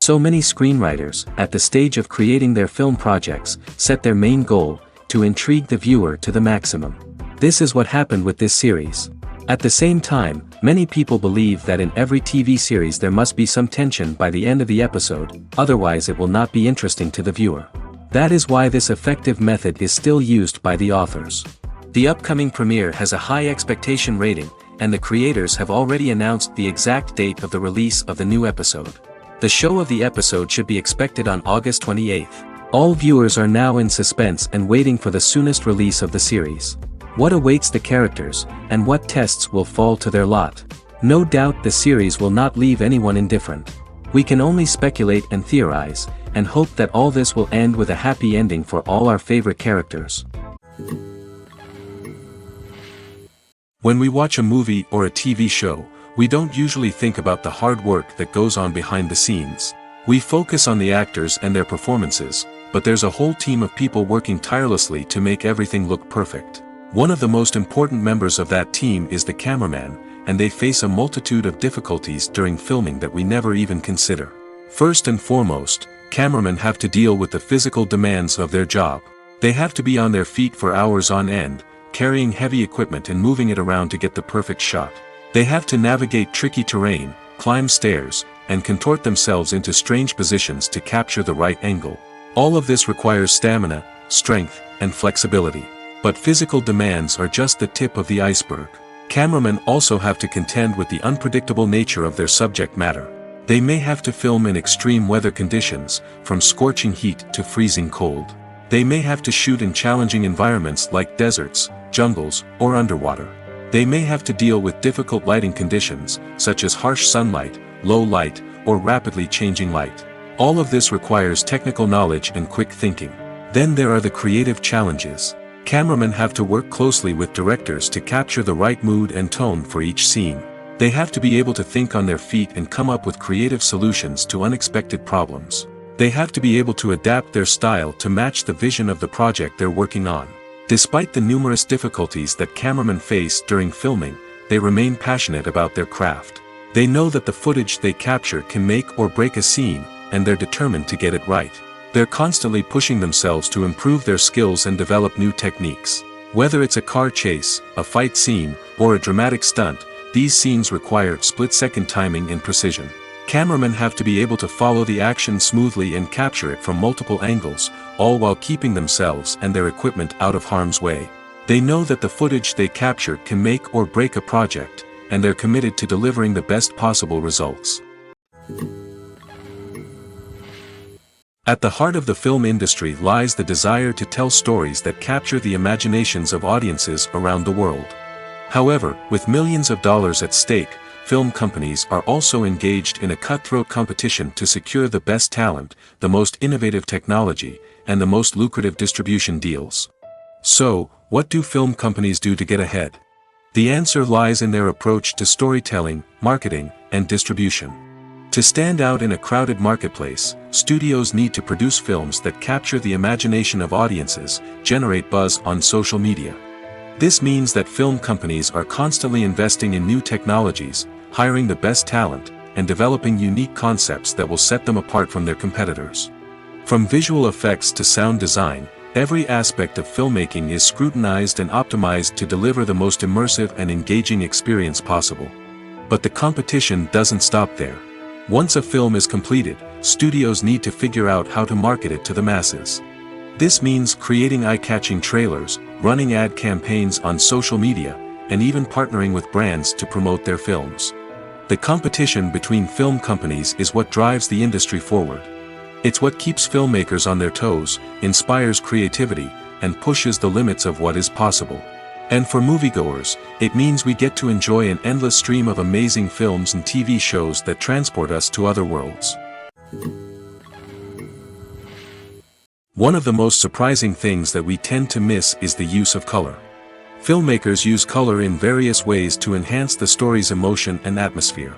So many screenwriters, at the stage of creating their film projects, set their main goal, to intrigue the viewer to the maximum. This is what happened with this series. At the same time, many people believe that in every TV series there must be some tension by the end of the episode, otherwise it will not be interesting to the viewer. That is why this effective method is still used by the authors. The upcoming premiere has a high expectation rating, and the creators have already announced the exact date of the release of the new episode. The show of the episode should be expected on August 28th. All viewers are now in suspense and waiting for the soonest release of the series. What awaits the characters, and what tests will fall to their lot? No doubt the series will not leave anyone indifferent. We can only speculate and theorize, and hope that all this will end with a happy ending for all our favorite characters. When we watch a movie or a TV show, we don't usually think about the hard work that goes on behind the scenes. We focus on the actors and their performances, but there's a whole team of people working tirelessly to make everything look perfect. One of the most important members of that team is the cameraman, and they face a multitude of difficulties during filming that we never even consider. First and foremost, cameramen have to deal with the physical demands of their job. They have to be on their feet for hours on end, carrying heavy equipment and moving it around to get the perfect shot. They have to navigate tricky terrain, climb stairs, and contort themselves into strange positions to capture the right angle. All of this requires stamina, strength, and flexibility. But physical demands are just the tip of the iceberg. Cameramen also have to contend with the unpredictable nature of their subject matter. They may have to film in extreme weather conditions, from scorching heat to freezing cold. They may have to shoot in challenging environments like deserts, jungles, or underwater. They may have to deal with difficult lighting conditions, such as harsh sunlight, low light, or rapidly changing light. All of this requires technical knowledge and quick thinking. Then there are the creative challenges. Cameramen have to work closely with directors to capture the right mood and tone for each scene. They have to be able to think on their feet and come up with creative solutions to unexpected problems. They have to be able to adapt their style to match the vision of the project they're working on. Despite the numerous difficulties that cameramen face during filming, they remain passionate about their craft. They know that the footage they capture can make or break a scene, and they're determined to get it right. They're constantly pushing themselves to improve their skills and develop new techniques. Whether it's a car chase, a fight scene, or a dramatic stunt, these scenes require split-second timing and precision. Cameramen have to be able to follow the action smoothly and capture it from multiple angles, all while keeping themselves and their equipment out of harm's way. They know that the footage they capture can make or break a project, and they're committed to delivering the best possible results. At the heart of the film industry lies the desire to tell stories that capture the imaginations of audiences around the world. However, with millions of dollars at stake, film companies are also engaged in a cutthroat competition to secure the best talent, the most innovative technology, and the most lucrative distribution deals. So, what do film companies do to get ahead? The answer lies in their approach to storytelling, marketing, and distribution. To stand out in a crowded marketplace, studios need to produce films that capture the imagination of audiences, generate buzz on social media. This means that film companies are constantly investing in new technologies, hiring the best talent, and developing unique concepts that will set them apart from their competitors. From visual effects to sound design, every aspect of filmmaking is scrutinized and optimized to deliver the most immersive and engaging experience possible. But the competition doesn't stop there. Once a film is completed, studios need to figure out how to market it to the masses. This means creating eye-catching trailers, running ad campaigns on social media, and even partnering with brands to promote their films. The competition between film companies is what drives the industry forward. It's what keeps filmmakers on their toes, inspires creativity, and pushes the limits of what is possible. And for moviegoers, it means we get to enjoy an endless stream of amazing films and TV shows that transport us to other worlds. One of the most surprising things that we tend to miss is the use of color. Filmmakers use color in various ways to enhance the story's emotion and atmosphere.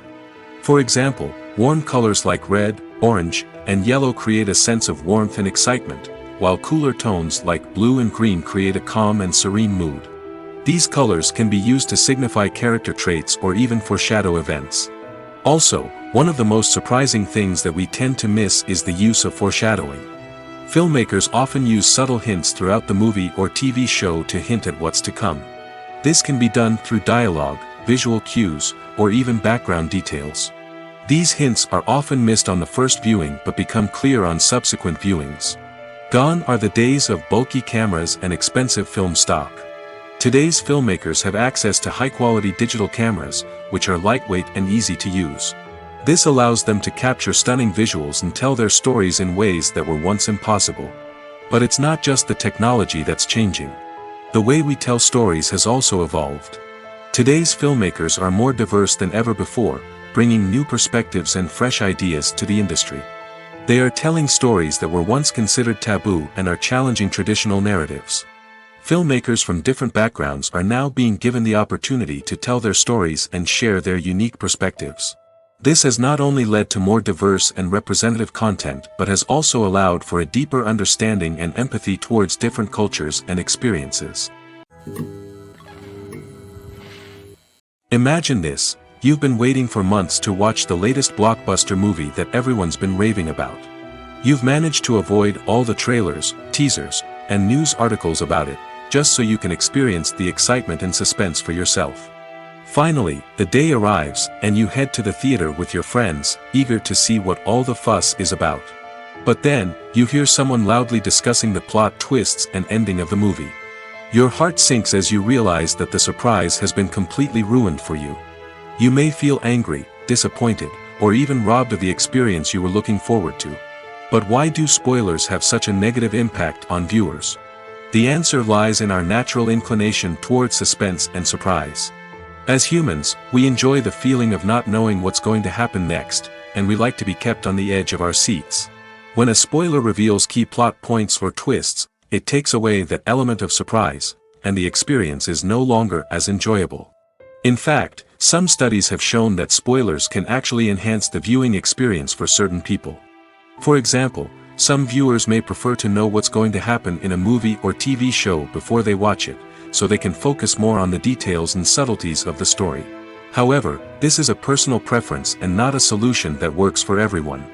For example, warm colors like red, orange, and yellow create a sense of warmth and excitement, while cooler tones like blue and green create a calm and serene mood. These colors can be used to signify character traits or even foreshadow events. Also, one of the most surprising things that we tend to miss is the use of foreshadowing. Filmmakers often use subtle hints throughout the movie or TV show to hint at what's to come. This can be done through dialogue, visual cues, or even background details. These hints are often missed on the first viewing but become clear on subsequent viewings. Gone are the days of bulky cameras and expensive film stock. Today's filmmakers have access to high-quality digital cameras, which are lightweight and easy to use. This allows them to capture stunning visuals and tell their stories in ways that were once impossible. But it's not just the technology that's changing. The way we tell stories has also evolved. Today's filmmakers are more diverse than ever before, bringing new perspectives and fresh ideas to the industry. They are telling stories that were once considered taboo and are challenging traditional narratives. Filmmakers from different backgrounds are now being given the opportunity to tell their stories and share their unique perspectives. This has not only led to more diverse and representative content but has also allowed for a deeper understanding and empathy towards different cultures and experiences. Imagine this: you've been waiting for months to watch the latest blockbuster movie that everyone's been raving about. You've managed to avoid all the trailers, teasers, and news articles about it, just so you can experience the excitement and suspense for yourself. Finally, the day arrives, and you head to the theater with your friends, eager to see what all the fuss is about. But then, you hear someone loudly discussing the plot twists and ending of the movie. Your heart sinks as you realize that the surprise has been completely ruined for you. You may feel angry, disappointed, or even robbed of the experience you were looking forward to. But why do spoilers have such a negative impact on viewers? The answer lies in our natural inclination toward suspense and surprise. As humans, we enjoy the feeling of not knowing what's going to happen next, and we like to be kept on the edge of our seats. When a spoiler reveals key plot points or twists, it takes away that element of surprise, and the experience is no longer as enjoyable. In fact, some studies have shown that spoilers can actually enhance the viewing experience for certain people. For example, some viewers may prefer to know what's going to happen in a movie or TV show before they watch it, so they can focus more on the details and subtleties of the story. However, this is a personal preference and not a solution that works for everyone.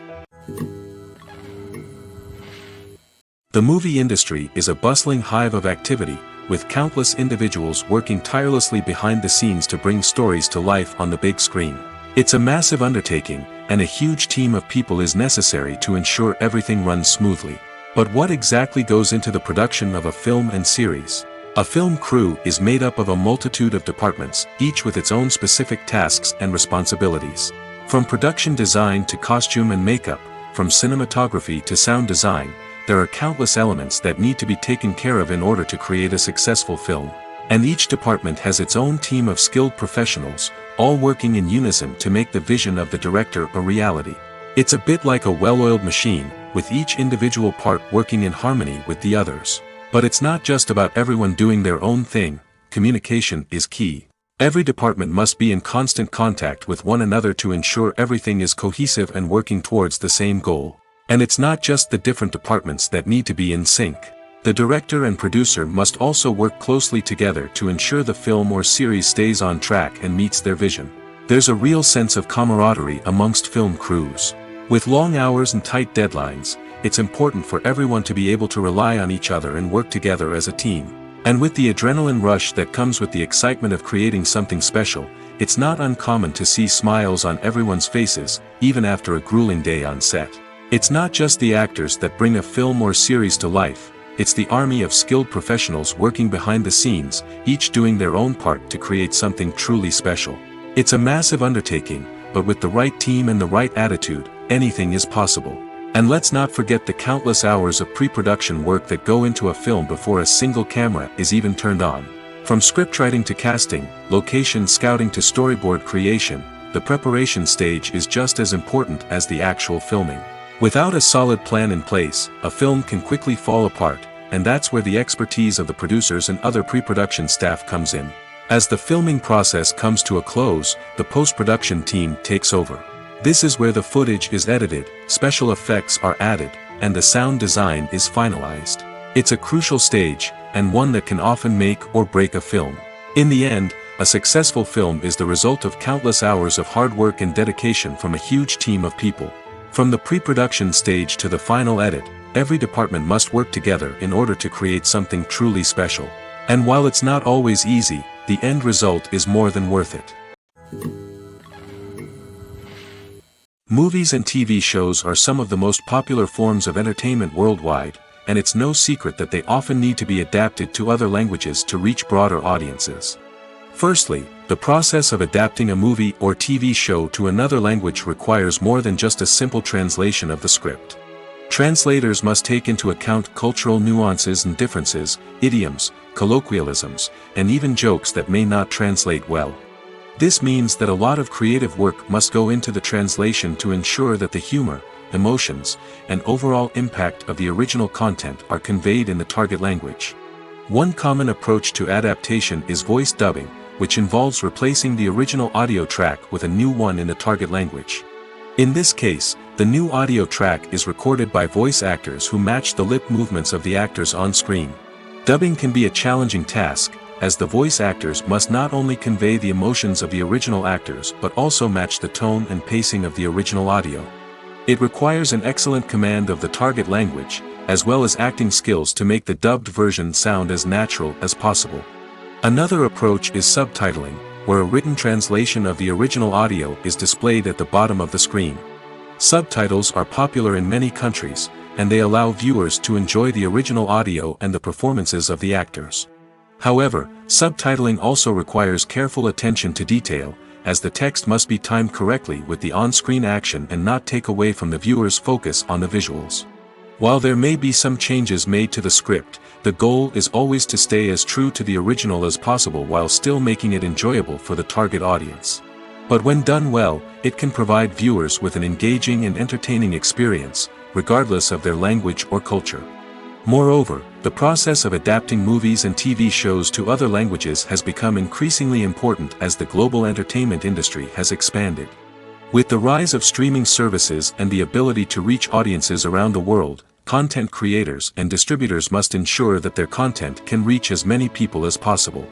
The movie industry is a bustling hive of activity, with countless individuals working tirelessly behind the scenes to bring stories to life on the big screen. It's a massive undertaking, and a huge team of people is necessary to ensure everything runs smoothly. But what exactly goes into the production of a film and series? A film crew is made up of a multitude of departments, each with its own specific tasks and responsibilities. From production design to costume and makeup, from cinematography to sound design, there are countless elements that need to be taken care of in order to create a successful film. And each department has its own team of skilled professionals, all working in unison to make the vision of the director a reality. It's a bit like a well-oiled machine, with each individual part working in harmony with the others. But it's not just about everyone doing their own thing. Communication is key. Every department must be in constant contact with one another to ensure everything is cohesive and working towards the same goal. And it's not just the different departments that need to be in sync. The director and producer must also work closely together to ensure the film or series stays on track and meets their vision. There's a real sense of camaraderie amongst film crews. With long hours and tight deadlines, it's important for everyone to be able to rely on each other and work together as a team. And with the adrenaline rush that comes with the excitement of creating something special, it's not uncommon to see smiles on everyone's faces, even after a grueling day on set. It's not just the actors that bring a film or series to life, it's the army of skilled professionals working behind the scenes, each doing their own part to create something truly special. It's a massive undertaking, but with the right team and the right attitude, anything is possible. And let's not forget the countless hours of pre-production work that go into a film before a single camera is even turned on. From scriptwriting to casting, location scouting to storyboard creation, the preparation stage is just as important as the actual filming. Without a solid plan in place, a film can quickly fall apart, and that's where the expertise of the producers and other pre-production staff comes in. As the filming process comes to a close, the post-production team takes over. This is where the footage is edited, special effects are added, and the sound design is finalized. It's a crucial stage, and one that can often make or break a film. In the end, a successful film is the result of countless hours of hard work and dedication from a huge team of people. From the pre-production stage to the final edit, every department must work together in order to create something truly special. And while it's not always easy, the end result is more than worth it. Movies and TV shows are some of the most popular forms of entertainment worldwide, and it's no secret that they often need to be adapted to other languages to reach broader audiences. Firstly, the process of adapting a movie or TV show to another language requires more than just a simple translation of the script. Translators must take into account cultural nuances and differences, idioms, colloquialisms, and even jokes that may not translate well. This means that a lot of creative work must go into the translation to ensure that the humor, emotions, and overall impact of the original content are conveyed in the target language. One common approach to adaptation is voice dubbing, which involves replacing the original audio track with a new one in the target language. In this case, the new audio track is recorded by voice actors who match the lip movements of the actors on screen. Dubbing can be a challenging task, as the voice actors must not only convey the emotions of the original actors but also match the tone and pacing of the original audio. It requires an excellent command of the target language, as well as acting skills to make the dubbed version sound as natural as possible. Another approach is subtitling, where a written translation of the original audio is displayed at the bottom of the screen. Subtitles are popular in many countries, and they allow viewers to enjoy the original audio and the performances of the actors. However, subtitling also requires careful attention to detail, as the text must be timed correctly with the on-screen action and not take away from the viewer's focus on the visuals. While there may be some changes made to the script, the goal is always to stay as true to the original as possible while still making it enjoyable for the target audience. But when done well, it can provide viewers with an engaging and entertaining experience, regardless of their language or culture. Moreover, the process of adapting movies and TV shows to other languages has become increasingly important as the global entertainment industry has expanded. With the rise of streaming services and the ability to reach audiences around the world, content creators and distributors must ensure that their content can reach as many people as possible.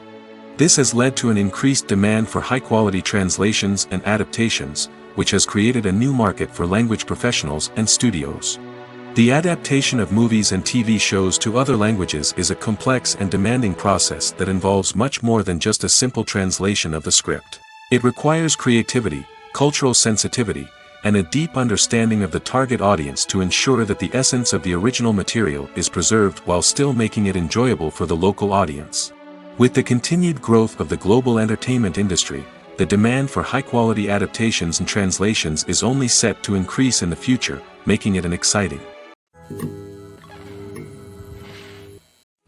This has led to an increased demand for high-quality translations and adaptations, which has created a new market for language professionals and studios. The adaptation of movies and TV shows to other languages is a complex and demanding process that involves much more than just a simple translation of the script. It requires creativity, cultural sensitivity, and a deep understanding of the target audience to ensure that the essence of the original material is preserved while still making it enjoyable for the local audience. With the continued growth of the global entertainment industry, the demand for high-quality adaptations and translations is only set to increase in the future, making it an exciting.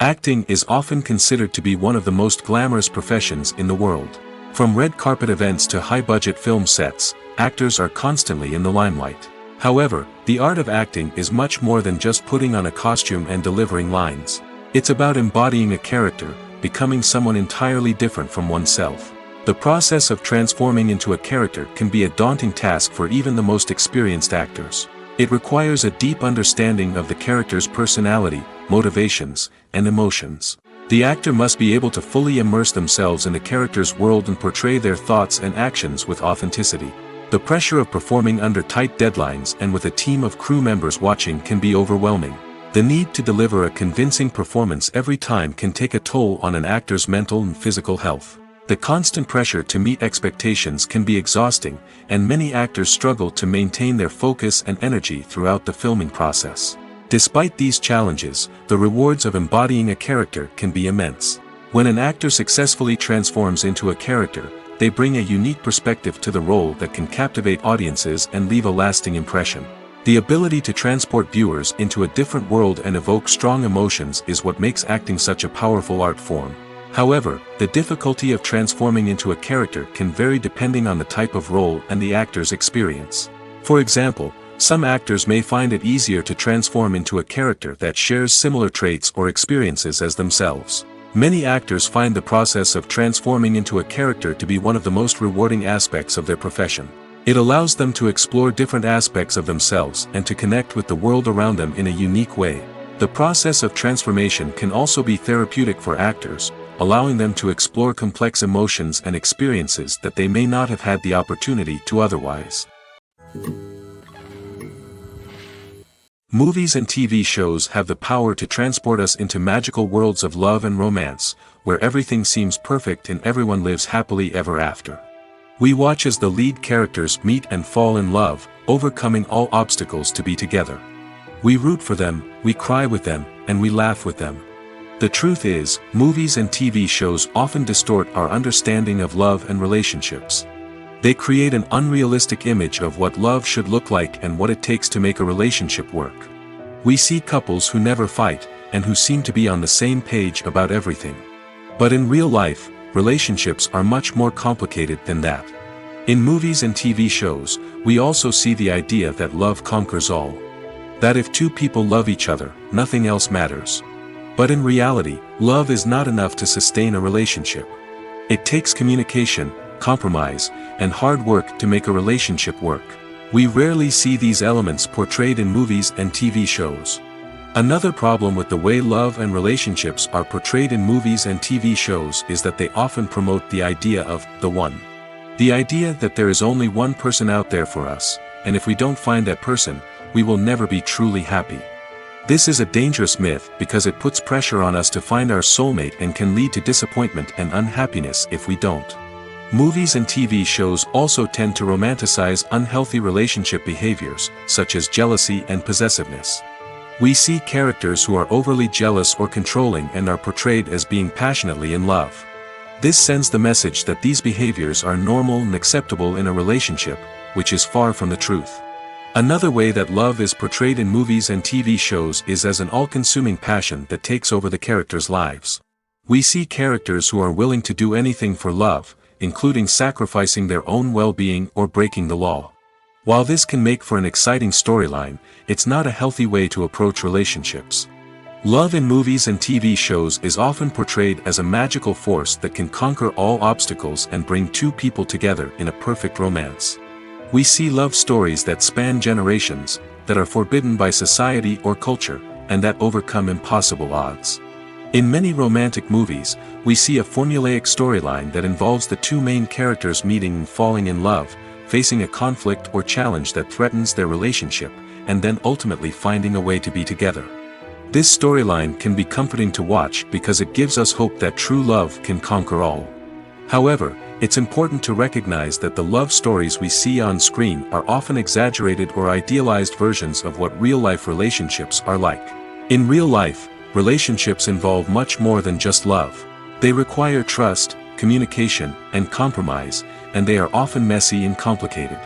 Acting is often considered to be one of the most glamorous professions in the world. From red carpet events to high-budget film sets, actors are constantly in the limelight. However, the art of acting is much more than just putting on a costume and delivering lines. It's about embodying a character, becoming someone entirely different from oneself. The process of transforming into a character can be a daunting task for even the most experienced actors. It requires a deep understanding of the character's personality, motivations, and emotions. The actor must be able to fully immerse themselves in the character's world and portray their thoughts and actions with authenticity. The pressure of performing under tight deadlines and with a team of crew members watching can be overwhelming. The need to deliver a convincing performance every time can take a toll on an actor's mental and physical health. The constant pressure to meet expectations can be exhausting, and many actors struggle to maintain their focus and energy throughout the filming process. Despite these challenges, the rewards of embodying a character can be immense. When an actor successfully transforms into a character, they bring a unique perspective to the role that can captivate audiences and leave a lasting impression. The ability to transport viewers into a different world and evoke strong emotions is what makes acting such a powerful art form. However, the difficulty of transforming into a character can vary depending on the type of role and the actor's experience. For example, some actors may find it easier to transform into a character that shares similar traits or experiences as themselves. Many actors find the process of transforming into a character to be one of the most rewarding aspects of their profession. It allows them to explore different aspects of themselves and to connect with the world around them in a unique way. The process of transformation can also be therapeutic for actors, allowing them to explore complex emotions and experiences that they may not have had the opportunity to otherwise. Movies and TV shows have the power to transport us into magical worlds of love and romance, where everything seems perfect and everyone lives happily ever after. We watch as the lead characters meet and fall in love, overcoming all obstacles to be together. We root for them, we cry with them, and we laugh with them. The truth is, movies and TV shows often distort our understanding of love and relationships. They create an unrealistic image of what love should look like and what it takes to make a relationship work. We see couples who never fight, and who seem to be on the same page about everything. But in real life, relationships are much more complicated than that. In movies and TV shows, we also see the idea that love conquers all. That if two people love each other, nothing else matters. But in reality, love is not enough to sustain a relationship. It takes communication, compromise, and hard work to make a relationship work. We rarely see these elements portrayed in movies and TV shows. Another problem with the way love and relationships are portrayed in movies and TV shows is that they often promote the idea of the one. The idea that there is only one person out there for us, and if we don't find that person, we will never be truly happy. This is a dangerous myth because it puts pressure on us to find our soulmate and can lead to disappointment and unhappiness if we don't. Movies and TV shows also tend to romanticize unhealthy relationship behaviors, such as jealousy and possessiveness. We see characters who are overly jealous or controlling and are portrayed as being passionately in love. This sends the message that these behaviors are normal and acceptable in a relationship, which is far from the truth. Another way that love is portrayed in movies and TV shows is as an all-consuming passion that takes over the characters' lives. We see characters who are willing to do anything for love, including sacrificing their own well-being or breaking the law. While this can make for an exciting storyline, it's not a healthy way to approach relationships. Love in movies and TV shows is often portrayed as a magical force that can conquer all obstacles and bring two people together in a perfect romance. We see love stories that span generations, that are forbidden by society or culture, and that overcome impossible odds. In many romantic movies, we see a formulaic storyline that involves the two main characters meeting and falling in love, facing a conflict or challenge that threatens their relationship, and then ultimately finding a way to be together. This storyline can be comforting to watch because it gives us hope that true love can conquer all. However, it's important to recognize that the love stories we see on screen are often exaggerated or idealized versions of what real-life relationships are like. In real life, relationships involve much more than just love. They require trust, communication, and compromise, and they are often messy and complicated.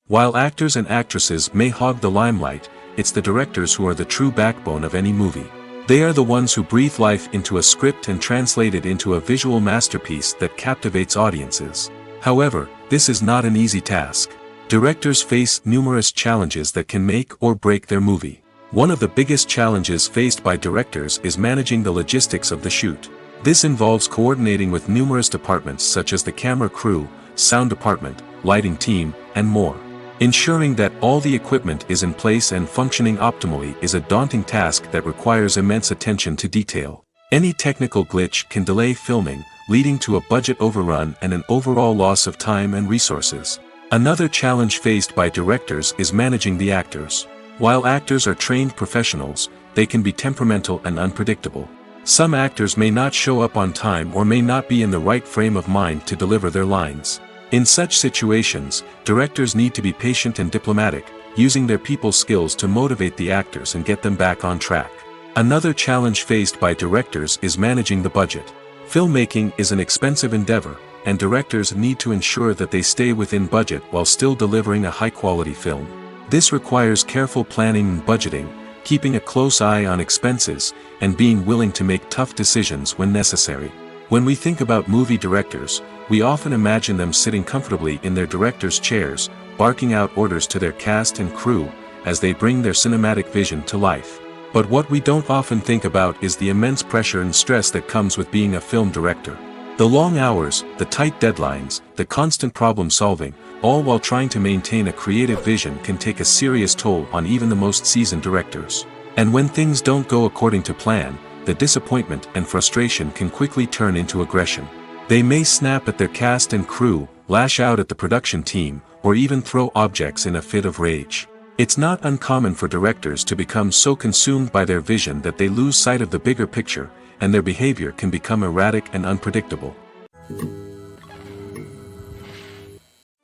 While actors and actresses may hog the limelight, it's the directors who are the true backbone of any movie. They are the ones who breathe life into a script and translate it into a visual masterpiece that captivates audiences. However, this is not an easy task. Directors face numerous challenges that can make or break their movie. One of the biggest challenges faced by directors is managing the logistics of the shoot. This involves coordinating with numerous departments such as the camera crew, sound department, lighting team, and more. Ensuring that all the equipment is in place and functioning optimally is a daunting task that requires immense attention to detail. Any technical glitch can delay filming, leading to a budget overrun and an overall loss of time and resources. Another challenge faced by directors is managing the actors. While actors are trained professionals, they can be temperamental and unpredictable. Some actors may not show up on time or may not be in the right frame of mind to deliver their lines. In such situations, directors need to be patient and diplomatic, using their people skills to motivate the actors and get them back on track. Another challenge faced by directors is managing the budget. Filmmaking is an expensive endeavor, and directors need to ensure that they stay within budget while still delivering a high-quality film. This requires careful planning and budgeting, keeping a close eye on expenses, and being willing to make tough decisions when necessary. When we think about movie directors, we often imagine them sitting comfortably in their director's chairs, barking out orders to their cast and crew, as they bring their cinematic vision to life. But what we don't often think about is the immense pressure and stress that comes with being a film director. The long hours, the tight deadlines, the constant problem solving, all while trying to maintain a creative vision can take a serious toll on even the most seasoned directors. And when things don't go according to plan, the disappointment and frustration can quickly turn into aggression. They may snap at their cast and crew, lash out at the production team, or even throw objects in a fit of rage. It's not uncommon for directors to become so consumed by their vision that they lose sight of the bigger picture, and their behavior can become erratic and unpredictable.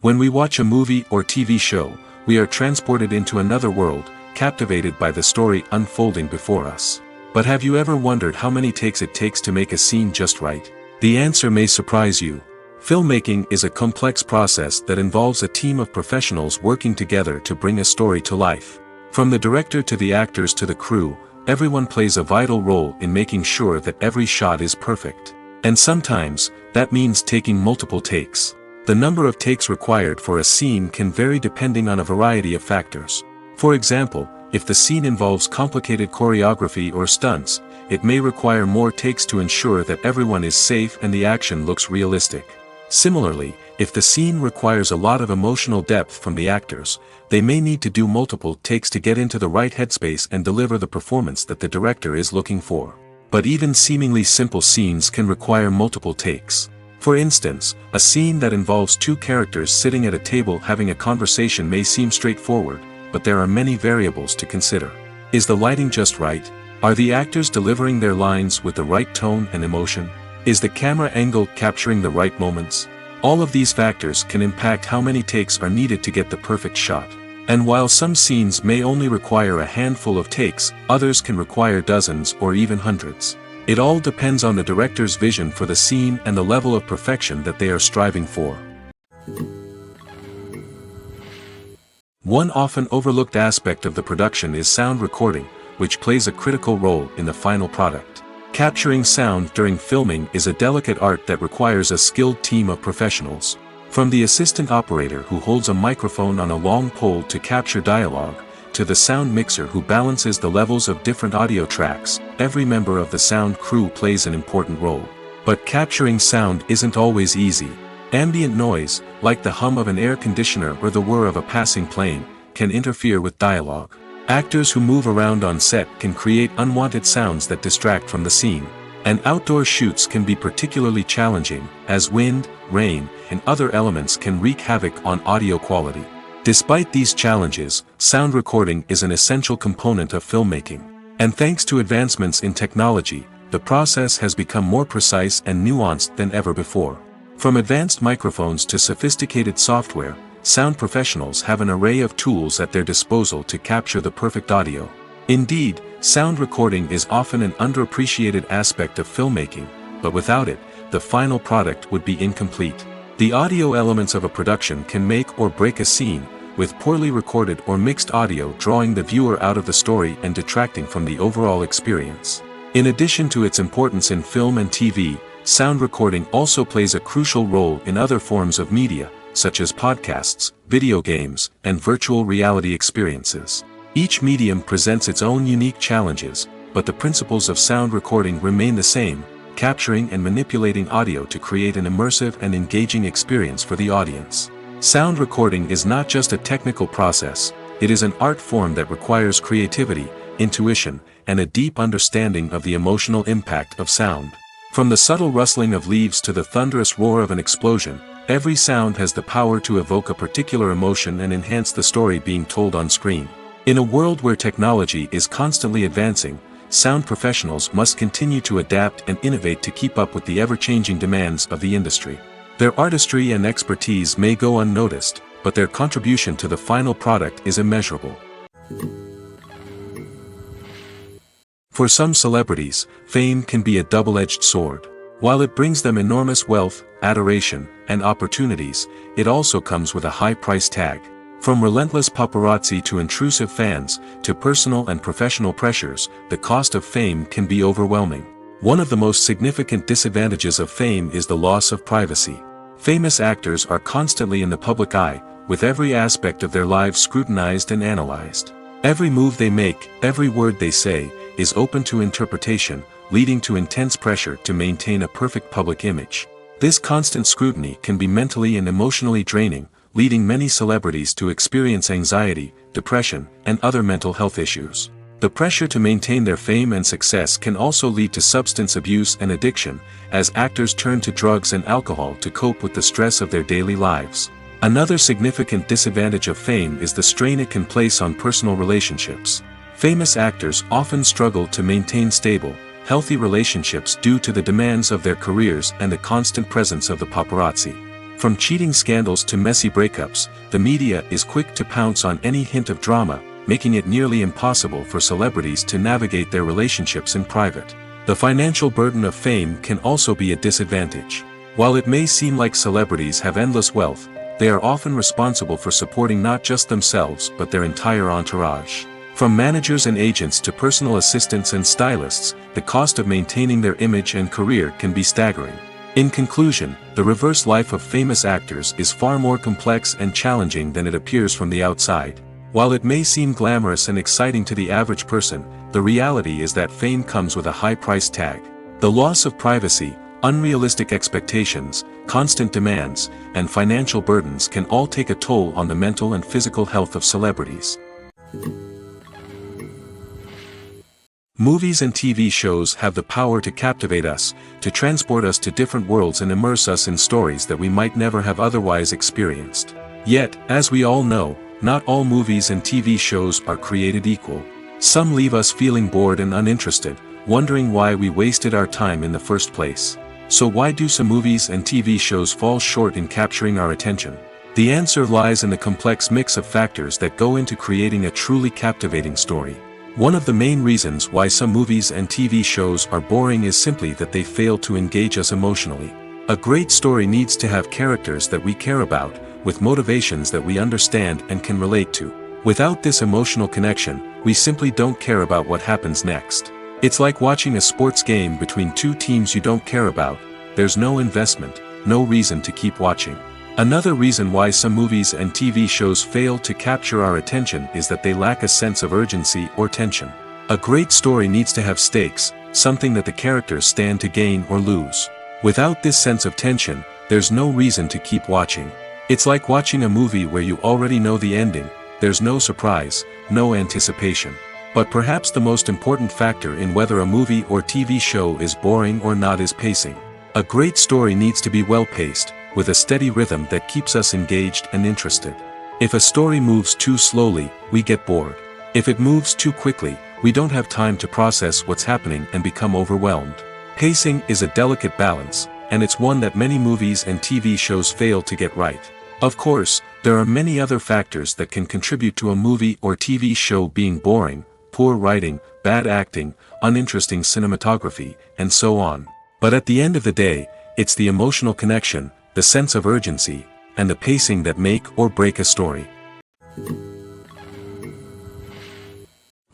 When we watch a movie or TV show, we are transported into another world, captivated by the story unfolding before us. But have you ever wondered how many takes it takes to make a scene just right? The answer may surprise you. Filmmaking is a complex process that involves a team of professionals working together to bring a story to life. From the director to the actors to the crew, everyone plays a vital role in making sure that every shot is perfect. And sometimes, that means taking multiple takes. The number of takes required for a scene can vary depending on a variety of factors. For example, if the scene involves complicated choreography or stunts, it may require more takes to ensure that everyone is safe and the action looks realistic. Similarly, if the scene requires a lot of emotional depth from the actors, they may need to do multiple takes to get into the right headspace and deliver the performance that the director is looking for. But even seemingly simple scenes can require multiple takes. For instance, a scene that involves two characters sitting at a table having a conversation may seem straightforward, but there are many variables to consider. Is the lighting just right? Are the actors delivering their lines with the right tone and emotion? Is the camera angle capturing the right moments? All of these factors can impact how many takes are needed to get the perfect shot. And while some scenes may only require a handful of takes, others can require dozens or even hundreds. It all depends on the director's vision for the scene and the level of perfection that they are striving for. One often overlooked aspect of the production is sound recording, which plays a critical role in the final product. Capturing sound during filming is a delicate art that requires a skilled team of professionals. From the assistant operator who holds a microphone on a long pole to capture dialogue, to the sound mixer who balances the levels of different audio tracks, every member of the sound crew plays an important role. But capturing sound isn't always easy. Ambient noise, like the hum of an air conditioner or the whir of a passing plane, can interfere with dialogue. Actors who move around on set can create unwanted sounds that distract from the scene. And outdoor shoots can be particularly challenging, as wind, rain, and other elements can wreak havoc on audio quality. Despite these challenges, sound recording is an essential component of filmmaking. And thanks to advancements in technology, the process has become more precise and nuanced than ever before. From advanced microphones to sophisticated software, sound professionals have an array of tools at their disposal to capture the perfect audio. Indeed, sound recording is often an underappreciated aspect of filmmaking, but without it, the final product would be incomplete. The audio elements of a production can make or break a scene, with poorly recorded or mixed audio drawing the viewer out of the story and detracting from the overall experience. In addition to its importance in film and TV, sound recording also plays a crucial role in other forms of media, such as podcasts, video games, and virtual reality experiences. Each medium presents its own unique challenges, but the principles of sound recording remain the same, capturing and manipulating audio to create an immersive and engaging experience for the audience. Sound recording is not just a technical process, it is an art form that requires creativity, intuition, and a deep understanding of the emotional impact of sound. From the subtle rustling of leaves to the thunderous roar of an explosion, every sound has the power to evoke a particular emotion and enhance the story being told on screen. In a world where technology is constantly advancing, sound professionals must continue to adapt and innovate to keep up with the ever-changing demands of the industry. Their artistry and expertise may go unnoticed, but their contribution to the final product is immeasurable. For some celebrities, fame can be a double-edged sword. While it brings them enormous wealth, adoration, and opportunities, it also comes with a high price tag. From relentless paparazzi to intrusive fans, to personal and professional pressures, the cost of fame can be overwhelming. One of the most significant disadvantages of fame is the loss of privacy. Famous actors are constantly in the public eye, with every aspect of their lives scrutinized and analyzed. Every move they make, every word they say, is open to interpretation, leading to intense pressure to maintain a perfect public image. This constant scrutiny can be mentally and emotionally draining, leading many celebrities to experience anxiety, depression, and other mental health issues. The pressure to maintain their fame and success can also lead to substance abuse and addiction, as actors turn to drugs and alcohol to cope with the stress of their daily lives. Another significant disadvantage of fame is the strain it can place on personal relationships. Famous actors often struggle to maintain stable, healthy relationships due to the demands of their careers and the constant presence of the paparazzi. From cheating scandals to messy breakups, the media is quick to pounce on any hint of drama, making it nearly impossible for celebrities to navigate their relationships in private. The financial burden of fame can also be a disadvantage. While it may seem like celebrities have endless wealth, they are often responsible for supporting not just themselves but their entire entourage. From managers and agents to personal assistants and stylists, the cost of maintaining their image and career can be staggering. In conclusion, the reverse life of famous actors is far more complex and challenging than it appears from the outside. While it may seem glamorous and exciting to the average person, the reality is that fame comes with a high price tag. The loss of privacy, unrealistic expectations, constant demands, and financial burdens can all take a toll on the mental and physical health of celebrities. Movies and TV shows have the power to captivate us, to transport us to different worlds and immerse us in stories that we might never have otherwise experienced. Yet, as we all know, not all movies and TV shows are created equal. Some leave us feeling bored and uninterested, wondering why we wasted our time in the first place. So why do some movies and TV shows fall short in capturing our attention? The answer lies in the complex mix of factors that go into creating a truly captivating story. One of the main reasons why some movies and TV shows are boring is simply that they fail to engage us emotionally. A great story needs to have characters that we care about, with motivations that we understand and can relate to. Without this emotional connection, we simply don't care about what happens next. It's like watching a sports game between two teams you don't care about. There's no investment, no reason to keep watching. Another reason why some movies and TV shows fail to capture our attention is that they lack a sense of urgency or tension. A great story needs to have stakes, something that the characters stand to gain or lose. Without this sense of tension, there's no reason to keep watching. It's like watching a movie where you already know the ending. There's no surprise, no anticipation. But perhaps the most important factor in whether a movie or TV show is boring or not is pacing. A great story needs to be well-paced, with a steady rhythm that keeps us engaged and interested. If a story moves too slowly, we get bored. If it moves too quickly, we don't have time to process what's happening and become overwhelmed. Pacing is a delicate balance, and it's one that many movies and TV shows fail to get right. Of course, there are many other factors that can contribute to a movie or TV show being boring: poor writing, bad acting, uninteresting cinematography, and so on. But at the end of the day, it's the emotional connection, the sense of urgency, and the pacing that make or break a story.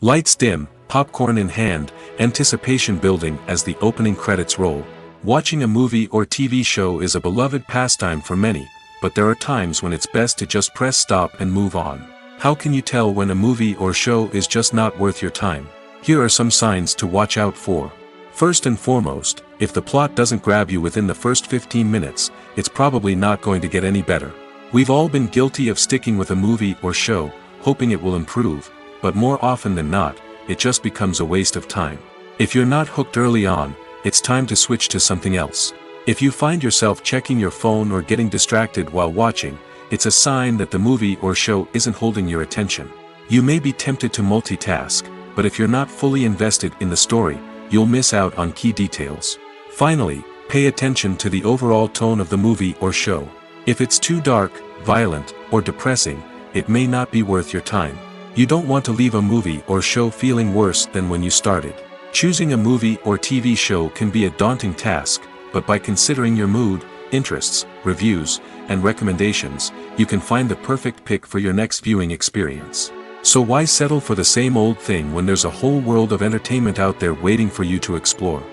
Lights dim, popcorn in hand, anticipation building as the opening credits roll. Watching a movie or TV show is a beloved pastime for many, but there are times when it's best to just press stop and move on. How can you tell when a movie or show is just not worth your time? Here are some signs to watch out for. First and foremost, if the plot doesn't grab you within the first 15 minutes, it's probably not going to get any better. We've all been guilty of sticking with a movie or show, hoping it will improve, but more often than not, it just becomes a waste of time. If you're not hooked early on, it's time to switch to something else. If you find yourself checking your phone or getting distracted while watching, it's a sign that the movie or show isn't holding your attention. You may be tempted to multitask, but if you're not fully invested in the story, you'll miss out on key details. Finally, pay attention to the overall tone of the movie or show. If it's too dark, violent, or depressing, it may not be worth your time. You don't want to leave a movie or show feeling worse than when you started. Choosing a movie or TV show can be a daunting task, but by considering your mood, interests, reviews, and recommendations, you can find the perfect pick for your next viewing experience. So why settle for the same old thing when there's a whole world of entertainment out there waiting for you to explore?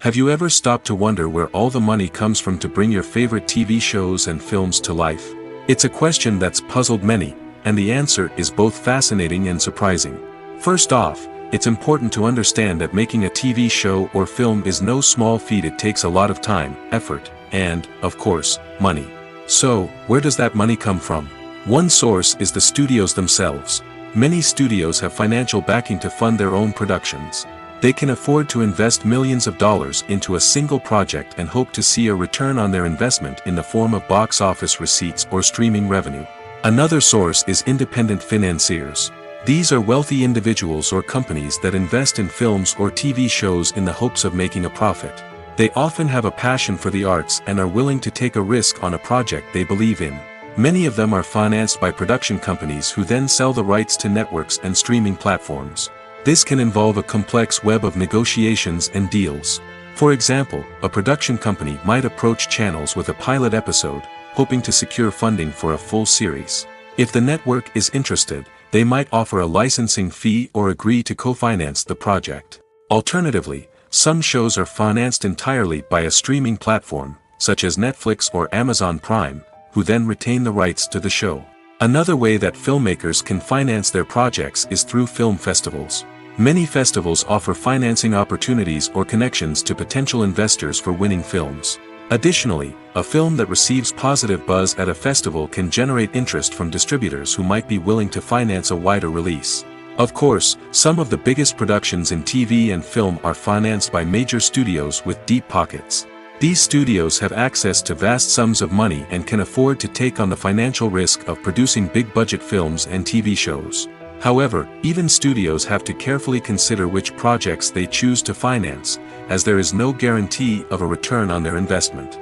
Have you ever stopped to wonder where all the money comes from to bring your favorite TV shows and films to life? It's a question that's puzzled many, and the answer is both fascinating and surprising. First off, it's important to understand that making a TV show or film is no small feat. It takes a lot of time, effort, and, of course, money. So, where does that money come from? One source is the studios themselves. Many studios have financial backing to fund their own productions. They can afford to invest millions of dollars into a single project and hope to see a return on their investment in the form of box office receipts or streaming revenue. Another source is independent financiers. These are wealthy individuals or companies that invest in films or TV shows in the hopes of making a profit. They often have a passion for the arts and are willing to take a risk on a project they believe in. Many of them are financed by production companies who then sell the rights to networks and streaming platforms. This can involve a complex web of negotiations and deals. For example, a production company might approach channels with a pilot episode, hoping to secure funding for a full series. If the network is interested, they might offer a licensing fee or agree to co-finance the project. Alternatively, some shows are financed entirely by a streaming platform, such as Netflix or Amazon Prime, who then retain the rights to the show. Another way that filmmakers can finance their projects is through film festivals. Many festivals offer financing opportunities or connections to potential investors for winning films. Additionally, a film that receives positive buzz at a festival can generate interest from distributors who might be willing to finance a wider release. Of course, some of the biggest productions in TV and film are financed by major studios with deep pockets. These studios have access to vast sums of money and can afford to take on the financial risk of producing big-budget films and TV shows. However, even studios have to carefully consider which projects they choose to finance, as there is no guarantee of a return on their investment.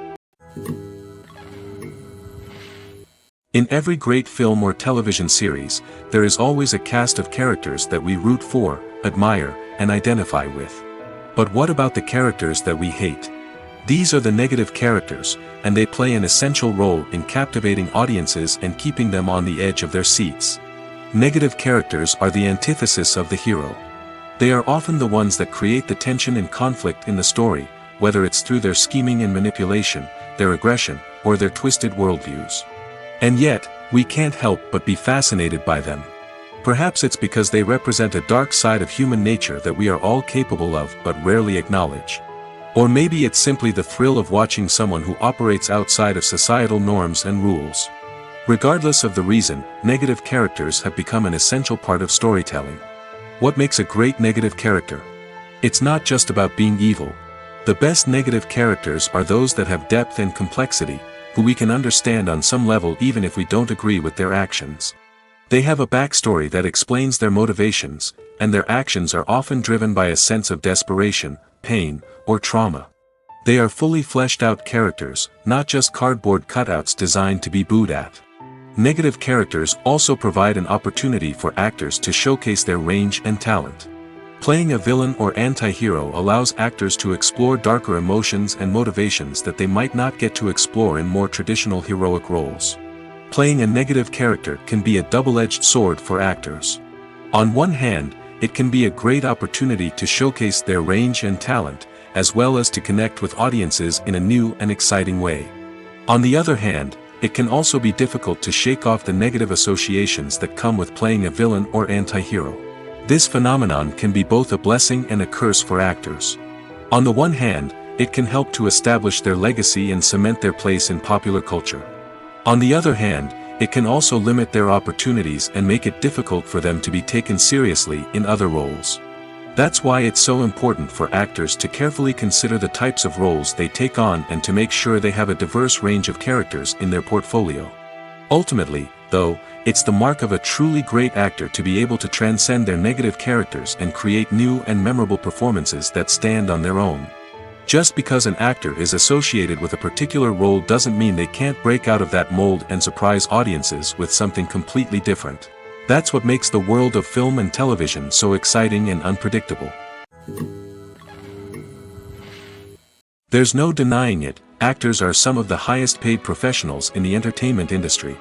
In every great film or television series, there is always a cast of characters that we root for, admire, and identify with. But what about the characters that we hate? These are the negative characters, and they play an essential role in captivating audiences and keeping them on the edge of their seats. Negative characters are the antithesis of the hero. They are often the ones that create the tension and conflict in the story, whether it's through their scheming and manipulation, their aggression, or their twisted worldviews. And yet, we can't help but be fascinated by them. Perhaps it's because they represent a dark side of human nature that we are all capable of but rarely acknowledge. Or maybe it's simply the thrill of watching someone who operates outside of societal norms and rules. Regardless of the reason, negative characters have become an essential part of storytelling. What makes a great negative character? It's not just about being evil. The best negative characters are those that have depth and complexity, who we can understand on some level even if we don't agree with their actions. They have a backstory that explains their motivations, and their actions are often driven by a sense of desperation, pain, or trauma. They are fully fleshed out characters, not just cardboard cutouts designed to be booed at. Negative characters also provide an opportunity for actors to showcase their range and talent. Playing a villain or anti-hero allows actors to explore darker emotions and motivations that they might not get to explore in more traditional heroic roles. Playing a negative character can be a double-edged sword for actors. On one hand, it can be a great opportunity to showcase their range and talent, as well as to connect with audiences in a new and exciting way. On the other hand, it can also be difficult to shake off the negative associations that come with playing a villain or anti-hero. This phenomenon can be both a blessing and a curse for actors. On the one hand, it can help to establish their legacy and cement their place in popular culture. On the other hand, it can also limit their opportunities and make it difficult for them to be taken seriously in other roles. That's why it's so important for actors to carefully consider the types of roles they take on and to make sure they have a diverse range of characters in their portfolio. Ultimately, though, It's the mark of a truly great actor to be able to transcend their negative characters and create new and memorable performances that stand on their own. Just because an actor is associated with a particular role doesn't mean they can't break out of that mold and surprise audiences with something completely different. That's what makes the world of film and television so exciting and unpredictable. There's no denying it, actors are some of the highest paid professionals in the entertainment industry.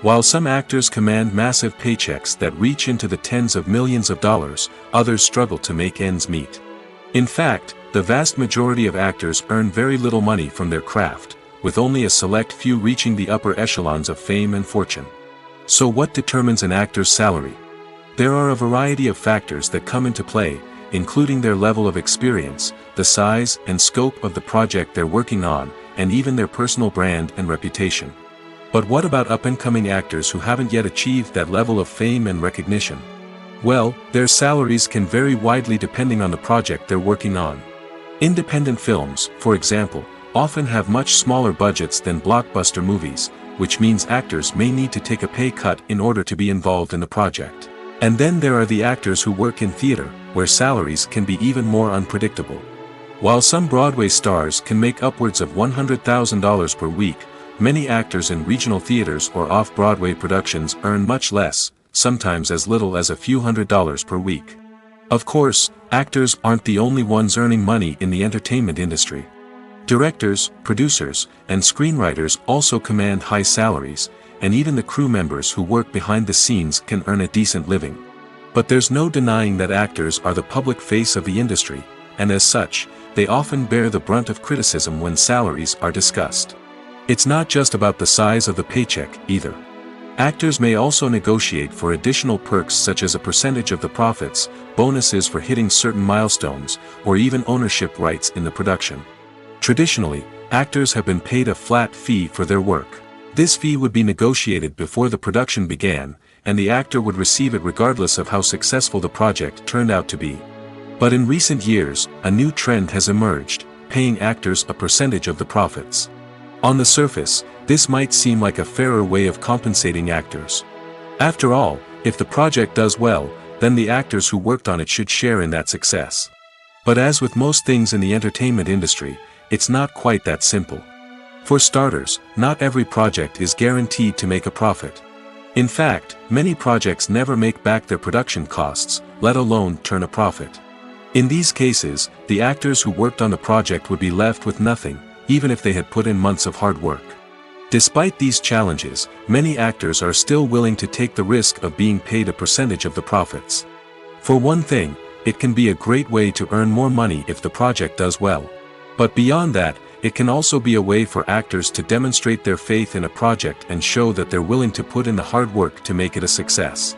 While some actors command massive paychecks that reach into the tens of millions of dollars, others struggle to make ends meet. In fact, the vast majority of actors earn very little money from their craft, with only a select few reaching the upper echelons of fame and fortune. So what determines an actor's salary? There are a variety of factors that come into play, including their level of experience, the size and scope of the project they're working on, and even their personal brand and reputation. But what about up-and-coming actors who haven't yet achieved that level of fame and recognition? Well, their salaries can vary widely depending on the project they're working on. Independent films, for example, often have much smaller budgets than blockbuster movies, which means actors may need to take a pay cut in order to be involved in the project. And then there are the actors who work in theater, where salaries can be even more unpredictable. While some Broadway stars can make upwards of $100,000 per week, many actors in regional theaters or off-Broadway productions earn much less, sometimes as little as a few $100s per week. Of course, actors aren't the only ones earning money in the entertainment industry. Directors, producers, and screenwriters also command high salaries, and even the crew members who work behind the scenes can earn a decent living. But there's no denying that actors are the public face of the industry, and as such, they often bear the brunt of criticism when salaries are discussed. It's not just about the size of the paycheck, either. Actors may also negotiate for additional perks such as a percentage of the profits, bonuses for hitting certain milestones, or even ownership rights in the production. Traditionally, actors have been paid a flat fee for their work. This fee would be negotiated before the production began, and the actor would receive it regardless of how successful the project turned out to be. But in recent years, a new trend has emerged, paying actors a percentage of the profits. On the surface, this might seem like a fairer way of compensating actors. After all, if the project does well, then the actors who worked on it should share in that success. But as with most things in the entertainment industry, it's not quite that simple. For starters, not every project is guaranteed to make a profit. In fact, many projects never make back their production costs, let alone turn a profit. In these cases, the actors who worked on the project would be left with nothing, even if they had put in months of hard work. Despite these challenges, many actors are still willing to take the risk of being paid a percentage of the profits. For one thing, it can be a great way to earn more money if the project does well. But beyond that, it can also be a way for actors to demonstrate their faith in a project and show that they're willing to put in the hard work to make it a success.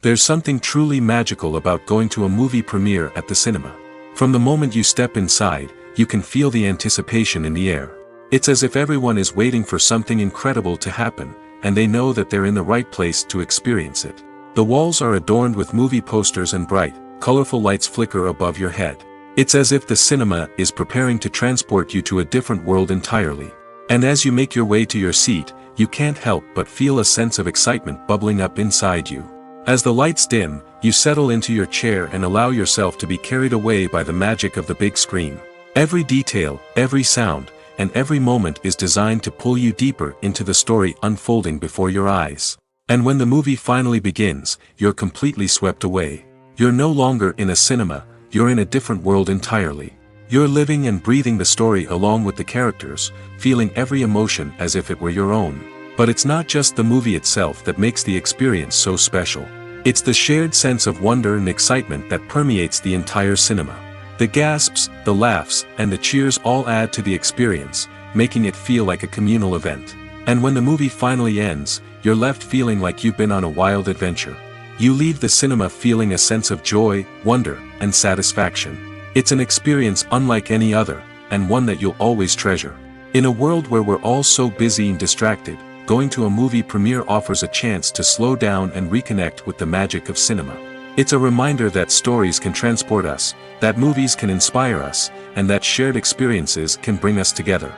There's something truly magical about going to a movie premiere at the cinema. From the moment you step inside, you can feel the anticipation in the air. It's as if everyone is waiting for something incredible to happen, and they know that they're in the right place to experience it. The walls are adorned with movie posters and bright, colorful lights flicker above your head. It's as if the cinema is preparing to transport you to a different world entirely. And as you make your way to your seat, you can't help but feel a sense of excitement bubbling up inside you. As the lights dim, you settle into your chair and allow yourself to be carried away by the magic of the big screen. Every detail, every sound, and every moment is designed to pull you deeper into the story unfolding before your eyes. And when the movie finally begins, you're completely swept away. You're no longer in a cinema, you're in a different world entirely. You're living and breathing the story along with the characters, feeling every emotion as if it were your own. But it's not just the movie itself that makes the experience so special. It's the shared sense of wonder and excitement that permeates the entire cinema. The gasps, the laughs, and the cheers all add to the experience, making it feel like a communal event. And when the movie finally ends, you're left feeling like you've been on a wild adventure. You leave the cinema feeling a sense of joy, wonder, and satisfaction. It's an experience unlike any other, and one that you'll always treasure. In a world where we're all so busy and distracted, going to a movie premiere offers a chance to slow down and reconnect with the magic of cinema. It's a reminder that stories can transport us, that movies can inspire us, and that shared experiences can bring us together.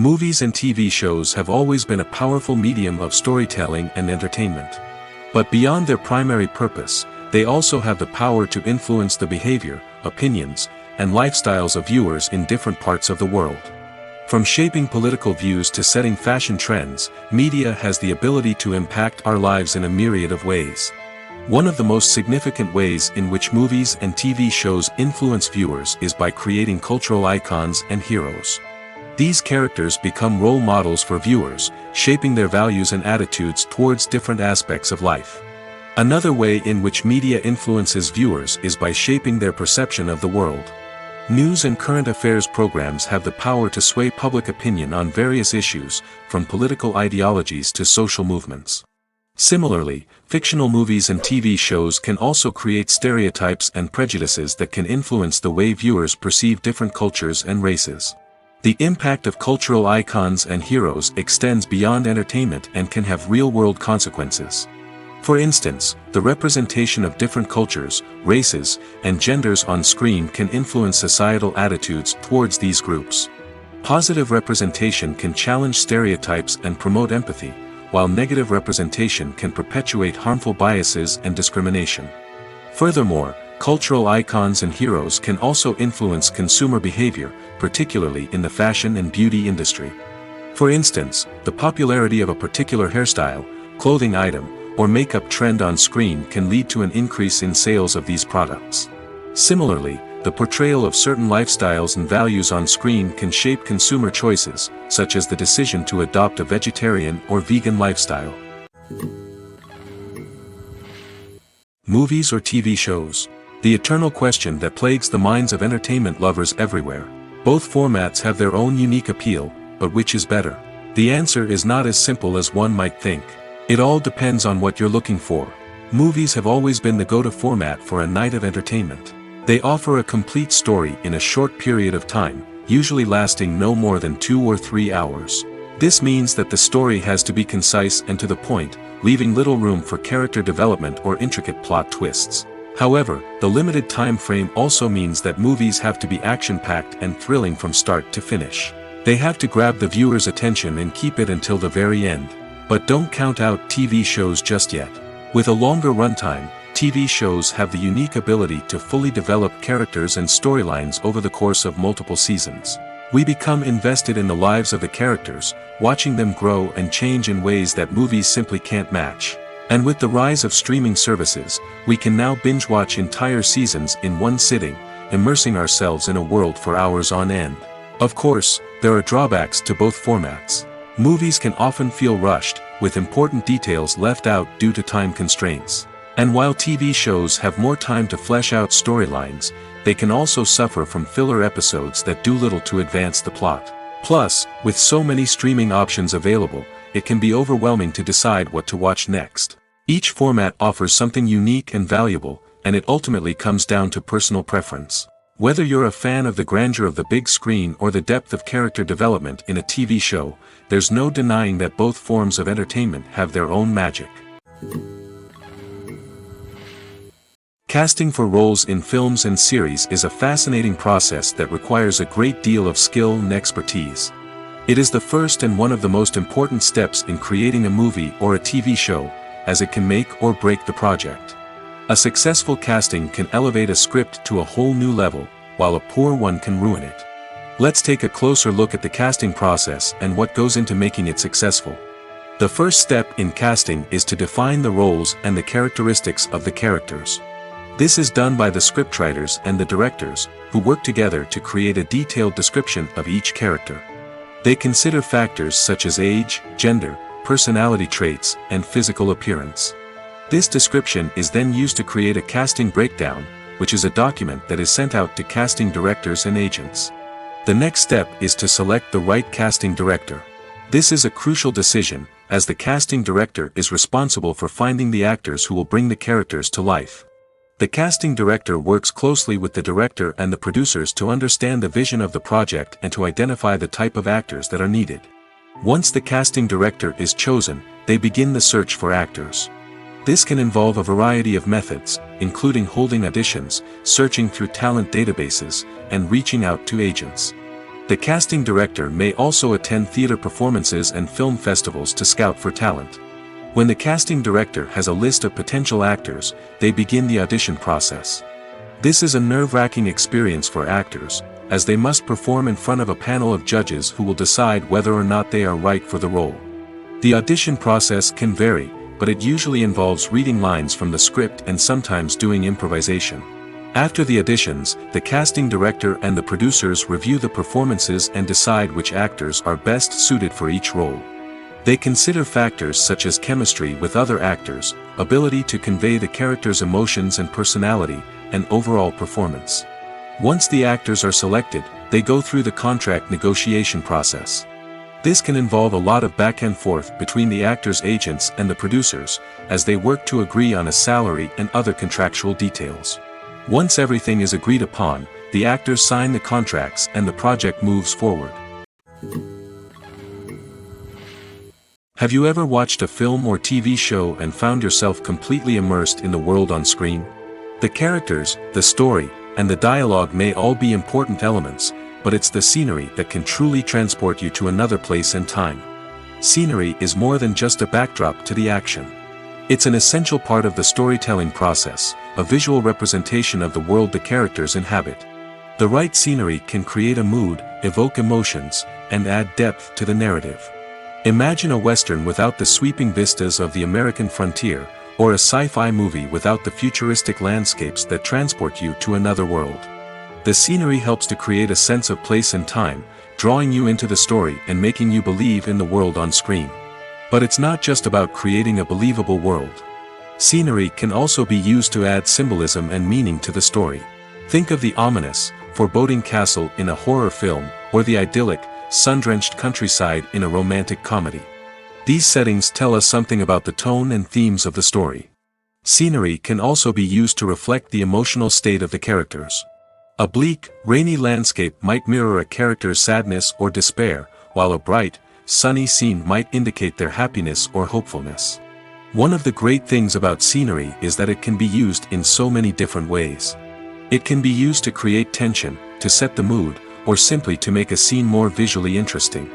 Movies and TV shows have always been a powerful medium of storytelling and entertainment. But beyond their primary purpose, they also have the power to influence the behavior, opinions, and lifestyles of viewers in different parts of the world. From shaping political views to setting fashion trends, media has the ability to impact our lives in a myriad of ways. One of the most significant ways in which movies and TV shows influence viewers is by creating cultural icons and heroes. These characters become role models for viewers, shaping their values and attitudes towards different aspects of life. Another way in which media influences viewers is by shaping their perception of the world. News and current affairs programs have the power to sway public opinion on various issues, from political ideologies to social movements. Similarly, fictional movies and TV shows can also create stereotypes and prejudices that can influence the way viewers perceive different cultures and races. The impact of cultural icons and heroes extends beyond entertainment and can have real-world consequences. For instance, the representation of different cultures, races, and genders on screen can influence societal attitudes towards these groups. Positive representation can challenge stereotypes and promote empathy, while negative representation can perpetuate harmful biases and discrimination. Furthermore, cultural icons and heroes can also influence consumer behavior, particularly in the fashion and beauty industry. For instance, the popularity of a particular hairstyle, clothing item, or makeup trend on screen can lead to an increase in sales of these products. Similarly, the portrayal of certain lifestyles and values on screen can shape consumer choices, such as the decision to adopt a vegetarian or vegan lifestyle. Movies or TV shows? The eternal question that plagues the minds of entertainment lovers everywhere. Both formats have their own unique appeal, but which is better? The answer is not as simple as one might think. It all depends on what you're looking for. Movies have always been the go-to format for a night of entertainment. They offer a complete story in a short period of time, usually lasting no more than 2 or 3 hours. This means that the story has to be concise and to the point, leaving little room for character development or intricate plot twists. However, the limited time frame also means that movies have to be action-packed and thrilling from start to finish. They have to grab the viewer's attention and keep it until the very end. But don't count out TV shows just yet. With a longer runtime, TV shows have the unique ability to fully develop characters and storylines over the course of multiple seasons. We become invested in the lives of the characters, watching them grow and change in ways that movies simply can't match. And with the rise of streaming services, we can now binge-watch entire seasons in one sitting, immersing ourselves in a world for hours on end. Of course, there are drawbacks to both formats. Movies can often feel rushed, with important details left out due to time constraints. And while TV shows have more time to flesh out storylines, they can also suffer from filler episodes that do little to advance the plot. Plus, with so many streaming options available, it can be overwhelming to decide what to watch next. Each format offers something unique and valuable, and it ultimately comes down to personal preference. Whether you're a fan of the grandeur of the big screen or the depth of character development in a TV show, there's no denying that both forms of entertainment have their own magic. Casting for roles in films and series is a fascinating process that requires a great deal of skill and expertise. It is the first and one of the most important steps in creating a movie or a TV show, as it can make or break the project. A successful casting can elevate a script to a whole new level, while a poor one can ruin it. Let's take a closer look at the casting process and what goes into making it successful. The first step in casting is to define the roles and the characteristics of the characters. This is done by the scriptwriters and the directors, who work together to create a detailed description of each character. They consider factors such as age, gender, personality traits, and physical appearance. This description is then used to create a casting breakdown, which is a document that is sent out to casting directors and agents. The next step is to select the right casting director. This is a crucial decision, as the casting director is responsible for finding the actors who will bring the characters to life. The casting director works closely with the director and the producers to understand the vision of the project and to identify the type of actors that are needed. Once the casting director is chosen, they begin the search for actors. This can involve a variety of methods, including holding auditions, searching through talent databases, and reaching out to agents. The casting director may also attend theater performances and film festivals to scout for talent. When the casting director has a list of potential actors, they begin the audition process. This is a nerve-wracking experience for actors, as they must perform in front of a panel of judges who will decide whether or not they are right for the role. The audition process can vary, but it usually involves reading lines from the script and sometimes doing improvisation. After the auditions, the casting director and the producers review the performances and decide which actors are best suited for each role. They consider factors such as chemistry with other actors, ability to convey the character's emotions and personality, and overall performance. Once the actors are selected, they go through the contract negotiation process. This can involve a lot of back and forth between the actors' agents and the producers, as they work to agree on a salary and other contractual details. Once everything is agreed upon, the actors sign the contracts and the project moves forward. Have you ever watched a film or TV show and found yourself completely immersed in the world on screen? The characters, the story, and the dialogue may all be important elements, but it's the scenery that can truly transport you to another place and time. Scenery is more than just a backdrop to the action. It's an essential part of the storytelling process, a visual representation of the world the characters inhabit. The right scenery can create a mood, evoke emotions, and add depth to the narrative. Imagine a western without the sweeping vistas of the American frontier, or a sci-fi movie without the futuristic landscapes that transport you to another world. The scenery helps to create a sense of place and time, drawing you into the story and making you believe in the world on screen. But it's not just about creating a believable world. Scenery can also be used to add symbolism and meaning to the story. Think of the ominous, foreboding castle in a horror film, or the idyllic, sun-drenched countryside in a romantic comedy. These settings tell us something about the tone and themes of the story. Scenery can also be used to reflect the emotional state of the characters. A bleak, rainy landscape might mirror a character's sadness or despair, while a bright, sunny scene might indicate their happiness or hopefulness. One of the great things about scenery is that it can be used in so many different ways. It can be used to create tension, to set the mood, or simply to make a scene more visually interesting.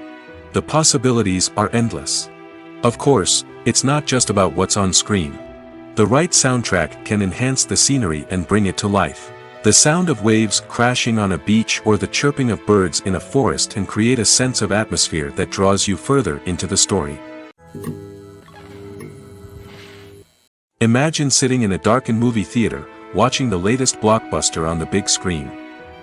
The possibilities are endless. Of course, it's not just about what's on screen. The right soundtrack can enhance the scenery and bring it to life. The sound of waves crashing on a beach or the chirping of birds in a forest can create a sense of atmosphere that draws you further into the story. Imagine sitting in a darkened movie theater, watching the latest blockbuster on the big screen.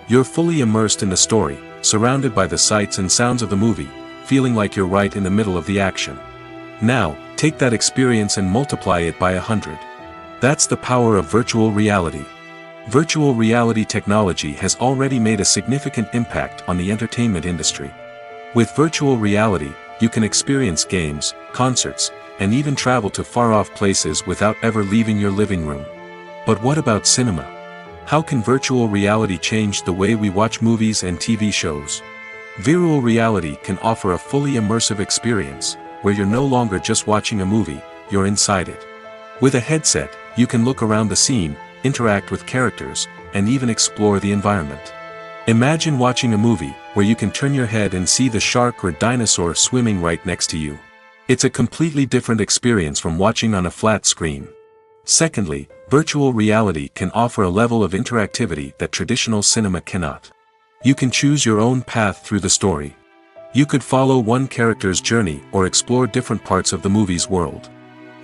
You're fully immersed in the story, surrounded by the sights and sounds of the movie, feeling like you're right in the middle of the action. Now, take that experience and multiply it by 100. That's the power of virtual reality. Virtual reality technology has already made a significant impact on the entertainment industry. With virtual reality, you can experience games, concerts, and even travel to far-off places without ever leaving your living room. But what about cinema? How can virtual reality change the way we watch movies and TV shows? Virtual reality can offer a fully immersive experience, where you're no longer just watching a movie, you're inside it. With a headset, you can look around the scene, interact with characters, and even explore the environment. Imagine watching a movie where you can turn your head and see the shark or dinosaur swimming right next to you. It's a completely different experience from watching on a flat screen. Secondly, virtual reality can offer a level of interactivity that traditional cinema cannot. You can choose your own path through the story. You could follow one character's journey or explore different parts of the movie's world.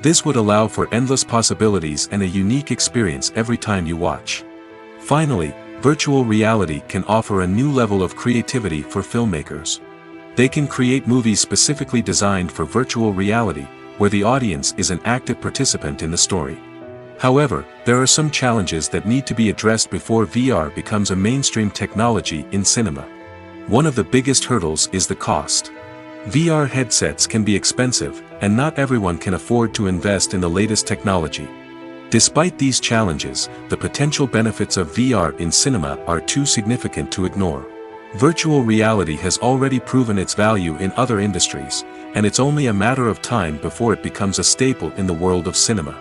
This would allow for endless possibilities and a unique experience every time you watch. Finally, virtual reality can offer a new level of creativity for filmmakers. They can create movies specifically designed for virtual reality, where the audience is an active participant in the story. However, there are some challenges that need to be addressed before VR becomes a mainstream technology in cinema. One of the biggest hurdles is the cost. VR headsets can be expensive, and not everyone can afford to invest in the latest technology. Despite these challenges, the potential benefits of VR in cinema are too significant to ignore. Virtual reality has already proven its value in other industries, and it's only a matter of time before it becomes a staple in the world of cinema.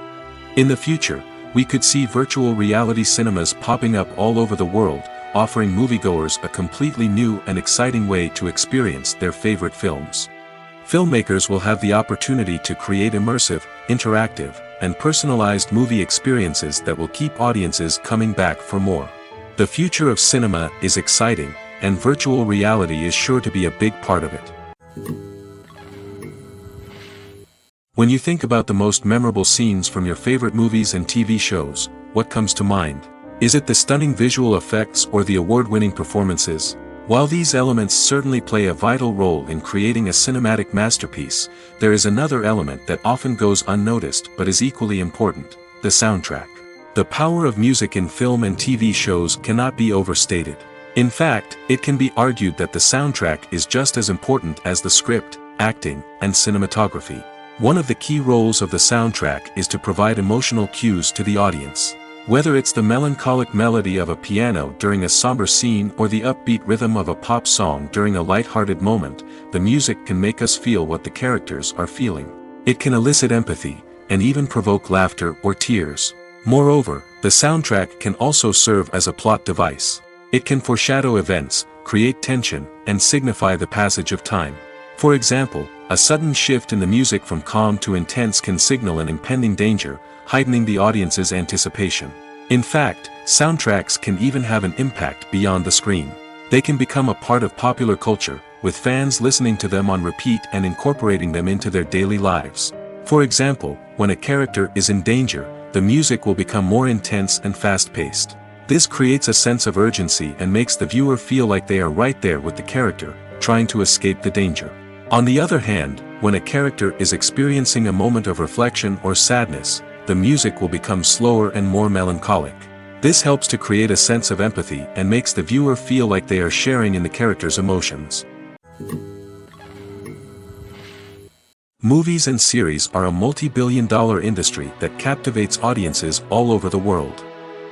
In the future, we could see virtual reality cinemas popping up all over the world, offering moviegoers a completely new and exciting way to experience their favorite films. Filmmakers will have the opportunity to create immersive, interactive, and personalized movie experiences that will keep audiences coming back for more. The future of cinema is exciting, and virtual reality is sure to be a big part of it. When you think about the most memorable scenes from your favorite movies and TV shows, what comes to mind? Is it the stunning visual effects or the award-winning performances? While these elements certainly play a vital role in creating a cinematic masterpiece, there is another element that often goes unnoticed but is equally important: the soundtrack. The power of music in film and TV shows cannot be overstated. In fact, it can be argued that the soundtrack is just as important as the script, acting, and cinematography. One of the key roles of the soundtrack is to provide emotional cues to the audience. Whether it's the melancholic melody of a piano during a somber scene or the upbeat rhythm of a pop song during a light-hearted moment, the music can make us feel what the characters are feeling. It can elicit empathy, and even provoke laughter or tears. Moreover, the soundtrack can also serve as a plot device. It can foreshadow events, create tension, and signify the passage of time. For example, a sudden shift in the music from calm to intense can signal an impending danger, heightening the audience's anticipation. In fact, soundtracks can even have an impact beyond the screen. They can become a part of popular culture, with fans listening to them on repeat and incorporating them into their daily lives. For example, when a character is in danger, the music will become more intense and fast-paced. This creates a sense of urgency and makes the viewer feel like they are right there with the character, trying to escape the danger. On the other hand, when a character is experiencing a moment of reflection or sadness, the music will become slower and more melancholic. This helps to create a sense of empathy and makes the viewer feel like they are sharing in the character's emotions. Movies and series are a multi-billion-dollar industry that captivates audiences all over the world.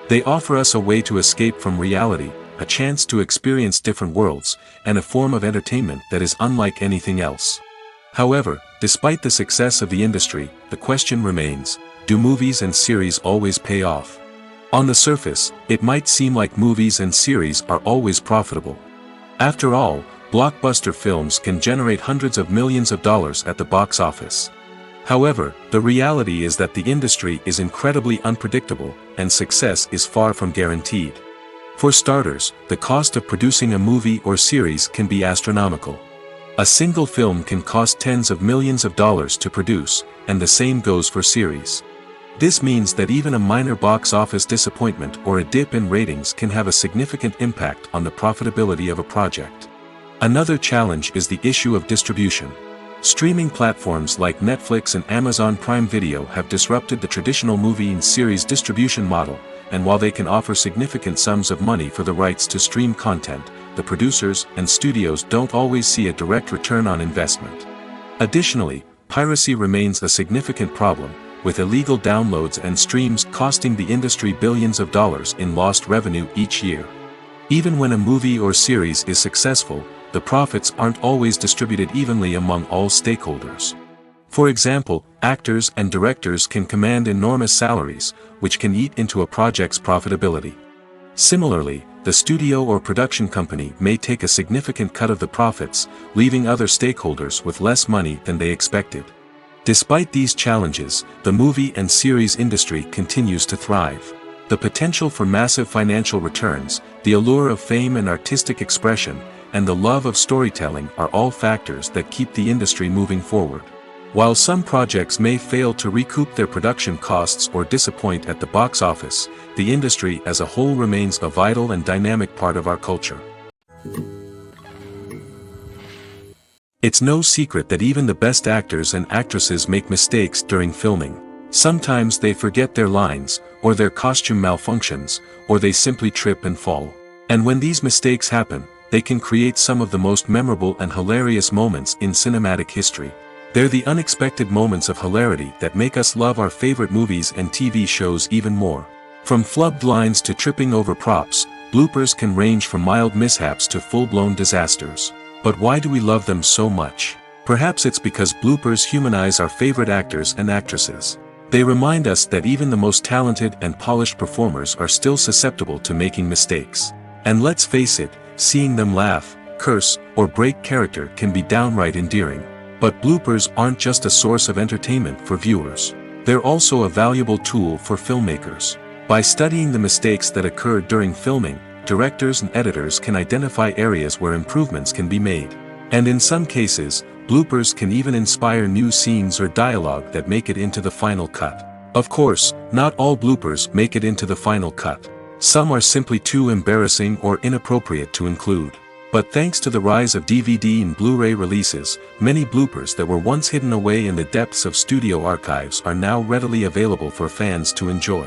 They offer us a way to escape from reality, a chance to experience different worlds, and a form of entertainment that is unlike anything else. However, despite the success of the industry, the question remains: do movies and series always pay off? On the surface, it might seem like movies and series are always profitable. After all, blockbuster films can generate hundreds of millions of dollars at the box office. However, the reality is that the industry is incredibly unpredictable, and success is far from guaranteed. For starters, the cost of producing a movie or series can be astronomical. A single film can cost tens of millions of dollars to produce, and the same goes for series. This means that even a minor box office disappointment or a dip in ratings can have a significant impact on the profitability of a project. Another challenge is the issue of distribution. Streaming platforms like Netflix and Amazon Prime Video have disrupted the traditional movie and series distribution model, and while they can offer significant sums of money for the rights to stream content, the producers and studios don't always see a direct return on investment. Additionally, piracy remains a significant problem, with illegal downloads and streams costing the industry billions of dollars in lost revenue each year. Even when a movie or series is successful, the profits aren't always distributed evenly among all stakeholders. For example, actors and directors can command enormous salaries, which can eat into a project's profitability. Similarly, the studio or production company may take a significant cut of the profits, leaving other stakeholders with less money than they expected. Despite these challenges, the movie and series industry continues to thrive. The potential for massive financial returns, the allure of fame and artistic expression, and the love of storytelling are all factors that keep the industry moving forward. While some projects may fail to recoup their production costs or disappoint at the box office, the industry as a whole remains a vital and dynamic part of our culture. It's no secret that even the best actors and actresses make mistakes during filming. Sometimes they forget their lines, or their costume malfunctions, or they simply trip and fall. And when these mistakes happen, they can create some of the most memorable and hilarious moments in cinematic history. They're the unexpected moments of hilarity that make us love our favorite movies and TV shows even more. From flubbed lines to tripping over props, bloopers can range from mild mishaps to full-blown disasters. But why do we love them so much? Perhaps it's because bloopers humanize our favorite actors and actresses. They remind us that even the most talented and polished performers are still susceptible to making mistakes. And let's face it, seeing them laugh, curse, or break character can be downright endearing. But bloopers aren't just a source of entertainment for viewers. They're also a valuable tool for filmmakers. By studying the mistakes that occur during filming, directors and editors can identify areas where improvements can be made. And in some cases, bloopers can even inspire new scenes or dialogue that make it into the final cut. Of course, not all bloopers make it into the final cut. Some are simply too embarrassing or inappropriate to include. But thanks to the rise of DVD and Blu-ray releases, many bloopers that were once hidden away in the depths of studio archives are now readily available for fans to enjoy.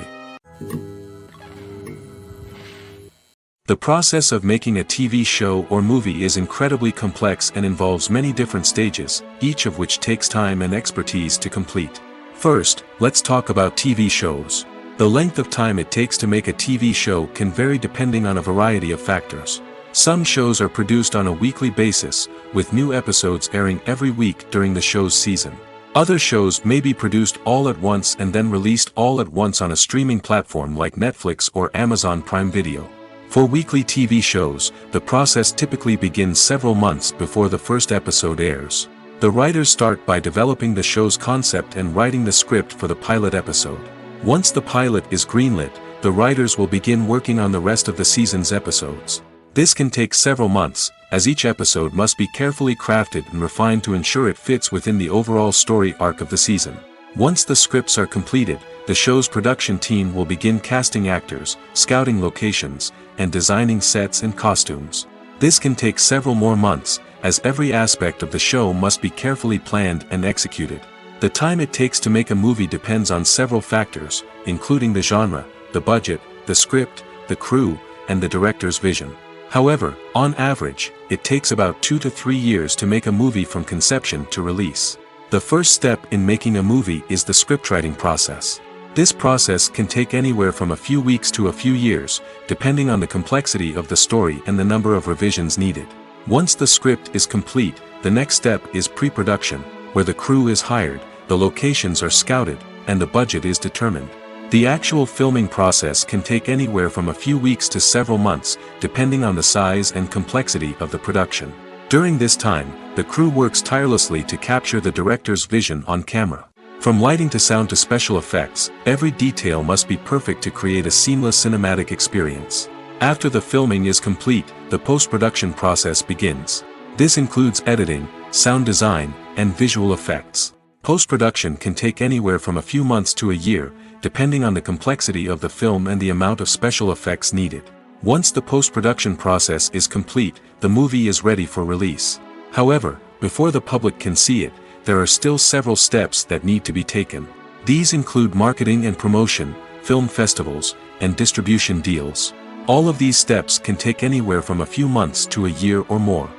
The process of making a TV show or movie is incredibly complex and involves many different stages, each of which takes time and expertise to complete. First, let's talk about TV shows. The length of time it takes to make a TV show can vary depending on a variety of factors. Some shows are produced on a weekly basis, with new episodes airing every week during the show's season. Other shows may be produced all at once and then released all at once on a streaming platform like Netflix or Amazon Prime Video. For weekly TV shows, the process typically begins several months before the first episode airs. The writers start by developing the show's concept and writing the script for the pilot episode. Once the pilot is greenlit, the writers will begin working on the rest of the season's episodes. This can take several months, as each episode must be carefully crafted and refined to ensure it fits within the overall story arc of the season. Once the scripts are completed, the show's production team will begin casting actors, scouting locations, and designing sets and costumes. This can take several more months, as every aspect of the show must be carefully planned and executed. The time it takes to make a movie depends on several factors, including the genre, the budget, the script, the crew, and the director's vision. However, on average, it takes about 2 to 3 years to make a movie from conception to release. The first step in making a movie is the scriptwriting process. This process can take anywhere from a few weeks to a few years, depending on the complexity of the story and the number of revisions needed. Once the script is complete, the next step is pre-production, where the crew is hired, the locations are scouted, and the budget is determined. The actual filming process can take anywhere from a few weeks to several months, depending on the size and complexity of the production. During this time, the crew works tirelessly to capture the director's vision on camera. From lighting to sound to special effects, every detail must be perfect to create a seamless cinematic experience. After the filming is complete, the post-production process begins. This includes editing, sound design, and visual effects. Post-production can take anywhere from a few months to a year, depending on the complexity of the film and the amount of special effects needed. Once the post-production process is complete, the movie is ready for release. However, before the public can see it, there are still several steps that need to be taken. These include marketing and promotion, film festivals, and distribution deals. All of these steps can take anywhere from a few months to a year or more.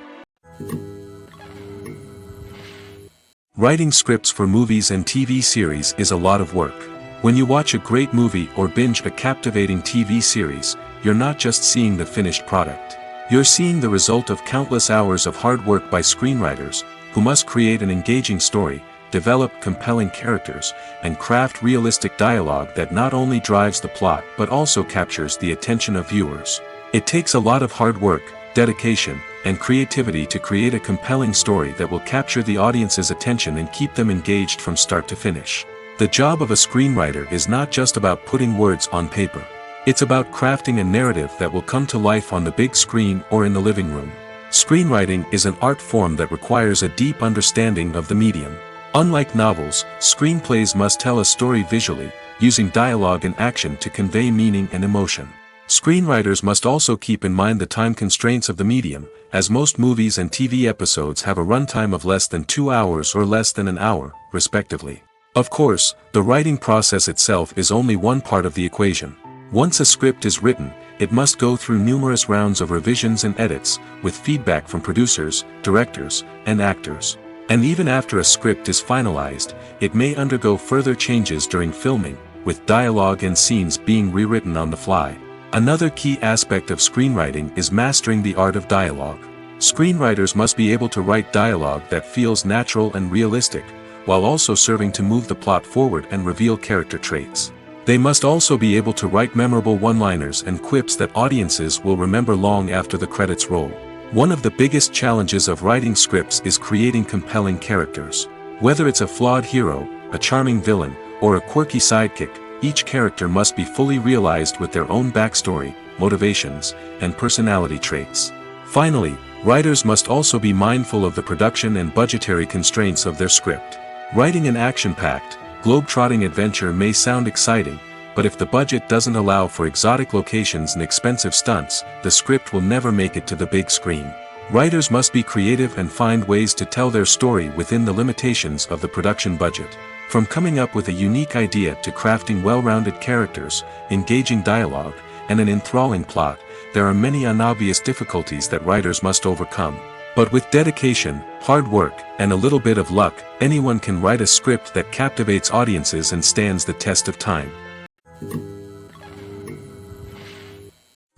Writing scripts for movies and TV series is a lot of work. When you watch a great movie or binge a captivating TV series, you're not just seeing the finished product. You're seeing the result of countless hours of hard work by screenwriters, who must create an engaging story, develop compelling characters, and craft realistic dialogue that not only drives the plot but also captures the attention of viewers. It takes a lot of hard work, dedication, and creativity to create a compelling story that will capture the audience's attention and keep them engaged from start to finish. The job of a screenwriter is not just about putting words on paper. It's about crafting a narrative that will come to life on the big screen or in the living room. Screenwriting is an art form that requires a deep understanding of the medium. Unlike novels, screenplays must tell a story visually, using dialogue and action to convey meaning and emotion. Screenwriters must also keep in mind the time constraints of the medium, as most movies and TV episodes have a runtime of less than 2 hours or less than an hour, respectively. Of course, the writing process itself is only one part of the equation. Once a script is written, it must go through numerous rounds of revisions and edits, with feedback from producers, directors, and actors. And even after a script is finalized, it may undergo further changes during filming, with dialogue and scenes being rewritten on the fly. Another key aspect of screenwriting is mastering the art of dialogue. Screenwriters must be able to write dialogue that feels natural and realistic, while also serving to move the plot forward and reveal character traits. They must also be able to write memorable one-liners and quips that audiences will remember long after the credits roll. One of the biggest challenges of writing scripts is creating compelling characters. Whether it's a flawed hero, a charming villain, or a quirky sidekick, each character must be fully realized with their own backstory, motivations, and personality traits. Finally, writers must also be mindful of the production and budgetary constraints of their script. Writing an action-packed, globe-trotting adventure may sound exciting, but if the budget doesn't allow for exotic locations and expensive stunts, the script will never make it to the big screen. Writers must be creative and find ways to tell their story within the limitations of the production budget. From coming up with a unique idea to crafting well-rounded characters, engaging dialogue, and an enthralling plot, there are many unobvious difficulties that writers must overcome. But with dedication, hard work, and a little bit of luck, anyone can write a script that captivates audiences and stands the test of time.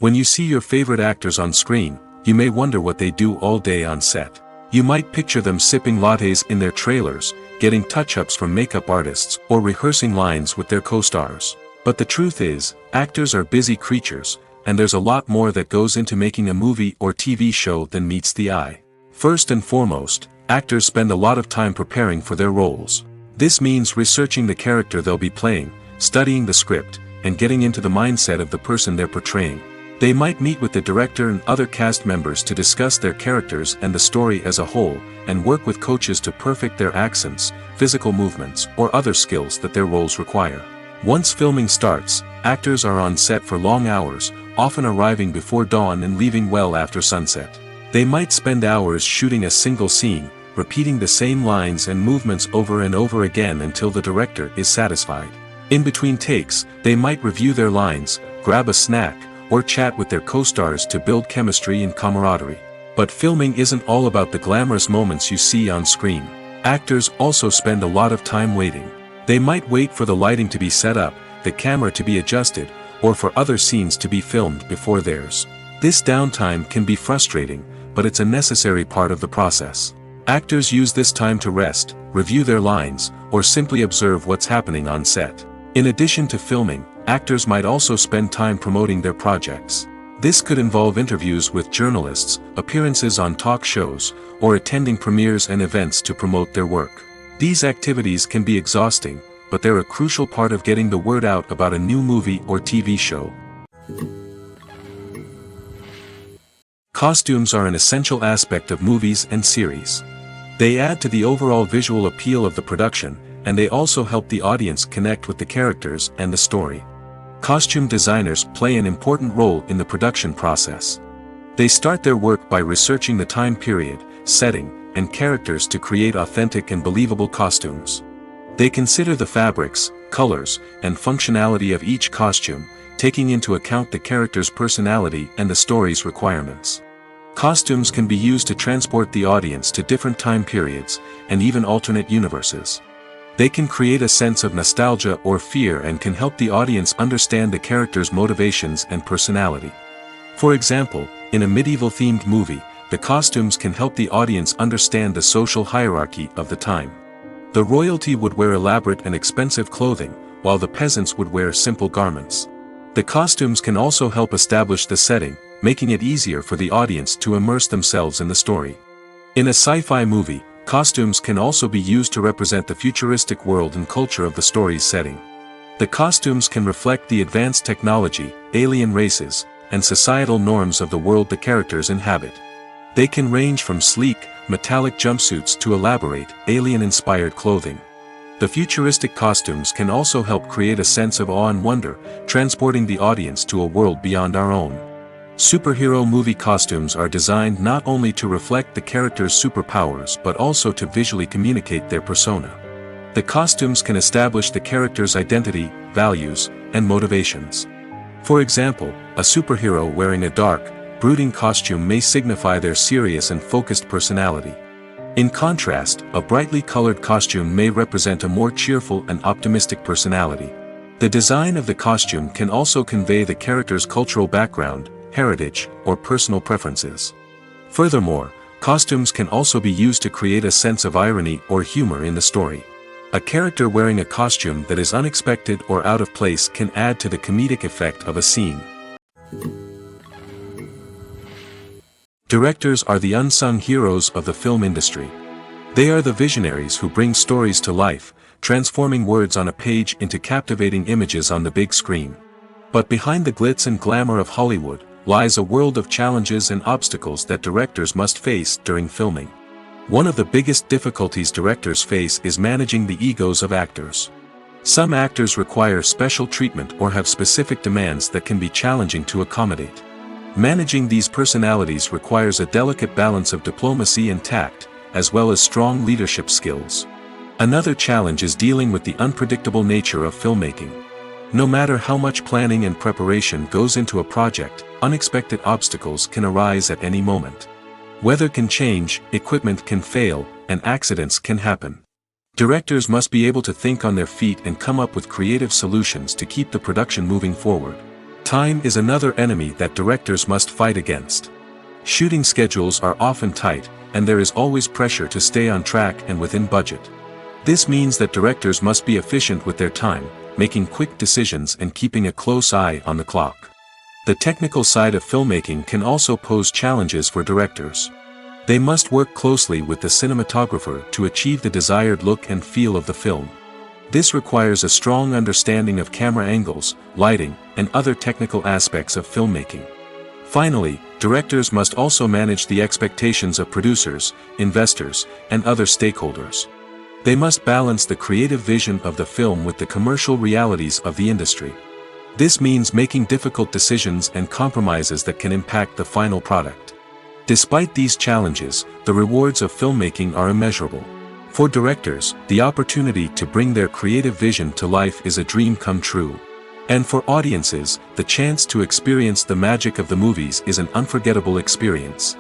When you see your favorite actors on screen, you may wonder what they do all day on set. You might picture them sipping lattes in their trailers, getting touch-ups from makeup artists, or rehearsing lines with their co-stars. But the truth is, actors are busy creatures, and there's a lot more that goes into making a movie or TV show than meets the eye. First and foremost, actors spend a lot of time preparing for their roles. This means researching the character they'll be playing, studying the script, and getting into the mindset of the person they're portraying. They might meet with the director and other cast members to discuss their characters and the story as a whole, and work with coaches to perfect their accents, physical movements, or other skills that their roles require. Once filming starts, actors are on set for long hours, often arriving before dawn and leaving well after sunset. They might spend hours shooting a single scene, repeating the same lines and movements over and over again until the director is satisfied. In between takes, they might review their lines, grab a snack, or chat with their co-stars to build chemistry and camaraderie. But filming isn't all about the glamorous moments you see on screen. Actors also spend a lot of time waiting. They might wait for the lighting to be set up, the camera to be adjusted, or for other scenes to be filmed before theirs. This downtime can be frustrating, but it's a necessary part of the process. Actors use this time to rest, review their lines, or simply observe what's happening on set. In addition to filming, actors might also spend time promoting their projects. This could involve interviews with journalists, appearances on talk shows, or attending premieres and events to promote their work. These activities can be exhausting, but they're a crucial part of getting the word out about a new movie or TV show. Costumes are an essential aspect of movies and series. They add to the overall visual appeal of the production, and they also help the audience connect with the characters and the story. Costume designers play an important role in the production process. They start their work by researching the time period, setting, and characters to create authentic and believable costumes. They consider the fabrics, colors, and functionality of each costume, taking into account the character's personality and the story's requirements. Costumes can be used to transport the audience to different time periods, and even alternate universes. They can create a sense of nostalgia or fear and can help the audience understand the character's motivations and personality. For example, in a medieval-themed movie, the costumes can help the audience understand the social hierarchy of the time. The royalty would wear elaborate and expensive clothing, while the peasants would wear simple garments. The costumes can also help establish the setting, making it easier for the audience to immerse themselves in the story. In a sci-fi movie, costumes can also be used to represent the futuristic world and culture of the story's setting. The costumes can reflect the advanced technology, alien races, and societal norms of the world the characters inhabit. They can range from sleek, metallic jumpsuits to elaborate, alien-inspired clothing. The futuristic costumes can also help create a sense of awe and wonder, transporting the audience to a world beyond our own. Superhero movie costumes are designed not only to reflect the character's superpowers but also to visually communicate their persona. The costumes can establish the character's identity, values, and motivations. For example, a superhero wearing a dark, brooding costume may signify their serious and focused personality. In contrast, a brightly colored costume may represent a more cheerful and optimistic personality. The design of the costume can also convey the character's cultural background, heritage, or personal preferences. Furthermore, costumes can also be used to create a sense of irony or humor in the story. A character wearing a costume that is unexpected or out of place can add to the comedic effect of a scene. Directors are the unsung heroes of the film industry. They are the visionaries who bring stories to life, transforming words on a page into captivating images on the big screen. But behind the glitz and glamour of Hollywood lies a world of challenges and obstacles that directors must face during filming. One of the biggest difficulties directors face is managing the egos of actors. Some actors require special treatment or have specific demands that can be challenging to accommodate. Managing these personalities requires a delicate balance of diplomacy and tact, as well as strong leadership skills. Another challenge is dealing with the unpredictable nature of filmmaking. No matter how much planning and preparation goes into a project, unexpected obstacles can arise at any moment. Weather can change, equipment can fail, and accidents can happen. Directors must be able to think on their feet and come up with creative solutions to keep the production moving forward. Time is another enemy that directors must fight against. Shooting schedules are often tight, and there is always pressure to stay on track and within budget. This means that directors must be efficient with their time, making quick decisions and keeping a close eye on the clock. The technical side of filmmaking can also pose challenges for directors. They must work closely with the cinematographer to achieve the desired look and feel of the film. This requires a strong understanding of camera angles, lighting, and other technical aspects of filmmaking. Finally, directors must also manage the expectations of producers, investors, and other stakeholders. They must balance the creative vision of the film with the commercial realities of the industry. This means making difficult decisions and compromises that can impact the final product. Despite these challenges, the rewards of filmmaking are immeasurable. For directors, the opportunity to bring their creative vision to life is a dream come true. And for audiences, the chance to experience the magic of the movies is an unforgettable experience.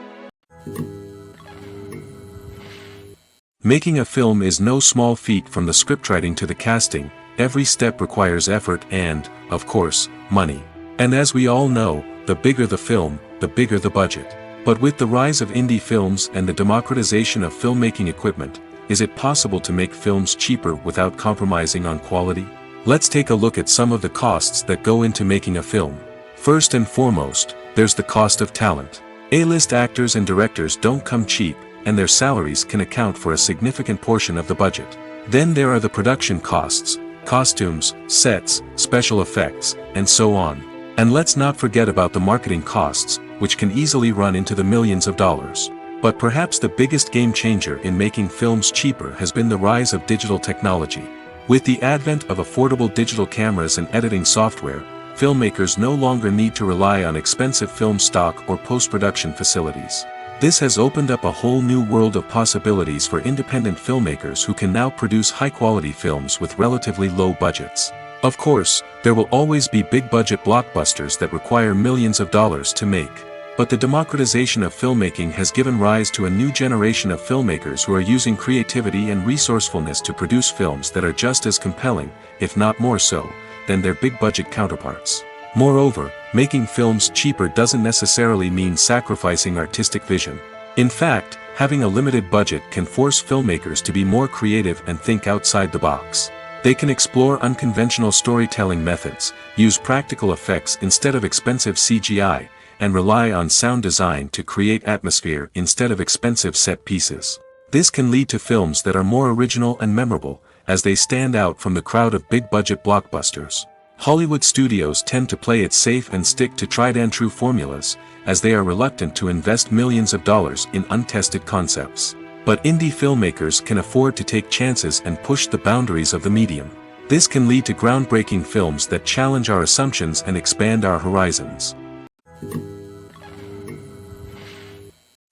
Making a film is no small feat. From the scriptwriting to the casting, every step requires effort and, of course, money. And as we all know, the bigger the film, the bigger the budget. But with the rise of indie films and the democratization of filmmaking equipment, is it possible to make films cheaper without compromising on quality? Let's take a look at some of the costs that go into making a film. First and foremost, there's the cost of talent. A-list actors and directors don't come cheap, and their salaries can account for a significant portion of the budget. Then there are the production costs, costumes, sets, special effects, and so on. And let's not forget about the marketing costs, which can easily run into the millions of dollars. But perhaps the biggest game changer in making films cheaper has been the rise of digital technology. With the advent of affordable digital cameras and editing software, filmmakers no longer need to rely on expensive film stock or post-production facilities. This has opened up a whole new world of possibilities for independent filmmakers who can now produce high-quality films with relatively low budgets. Of course, there will always be big-budget blockbusters that require millions of dollars to make. But the democratization of filmmaking has given rise to a new generation of filmmakers who are using creativity and resourcefulness to produce films that are just as compelling, if not more so, than their big-budget counterparts. Moreover, making films cheaper doesn't necessarily mean sacrificing artistic vision. In fact, having a limited budget can force filmmakers to be more creative and think outside the box. They can explore unconventional storytelling methods, use practical effects instead of expensive CGI, and rely on sound design to create atmosphere instead of expensive set pieces. This can lead to films that are more original and memorable, as they stand out from the crowd of big-budget blockbusters. Hollywood studios tend to play it safe and stick to tried-and-true formulas, as they are reluctant to invest millions of dollars in untested concepts. But indie filmmakers can afford to take chances and push the boundaries of the medium. This can lead to groundbreaking films that challenge our assumptions and expand our horizons.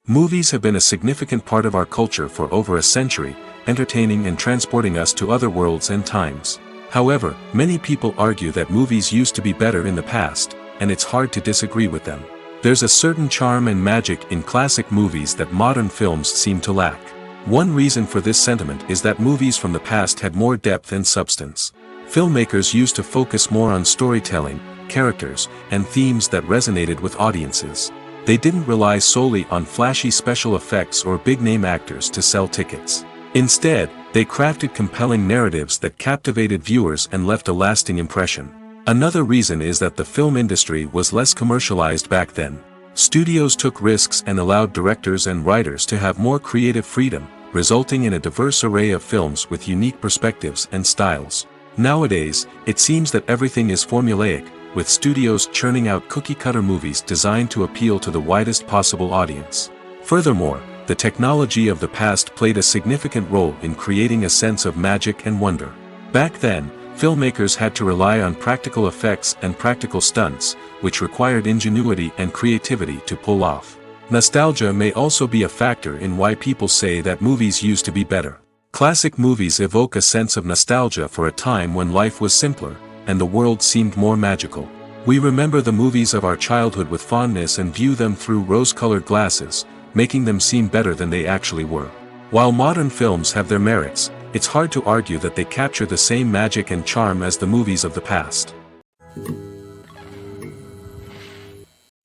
Movies have been a significant part of our culture for over a century, entertaining and transporting us to other worlds and times. However, many people argue that movies used to be better in the past, and it's hard to disagree with them. There's a certain charm and magic in classic movies that modern films seem to lack. One reason for this sentiment is that movies from the past had more depth and substance. Filmmakers used to focus more on storytelling, characters, and themes that resonated with audiences. They didn't rely solely on flashy special effects or big-name actors to sell tickets. Instead, They crafted compelling narratives that captivated viewers and left a lasting impression. Another reason is that the film industry was less commercialized back then. Studios took risks and allowed directors and writers to have more creative freedom, resulting in a diverse array of films with unique perspectives and styles. Nowadays, it seems that everything is formulaic, with studios churning out cookie-cutter movies designed to appeal to the widest possible audience. Furthermore, the technology of the past played a significant role in creating a sense of magic and wonder. Back then, filmmakers had to rely on practical effects and practical stunts, which required ingenuity and creativity to pull off. Nostalgia may also be a factor in why people say that movies used to be better. Classic movies evoke a sense of nostalgia for a time when life was simpler, and the world seemed more magical. We remember the movies of our childhood with fondness and view them through rose-colored glasses, making them seem better than they actually were. While modern films have their merits, it's hard to argue that they capture the same magic and charm as the movies of the past.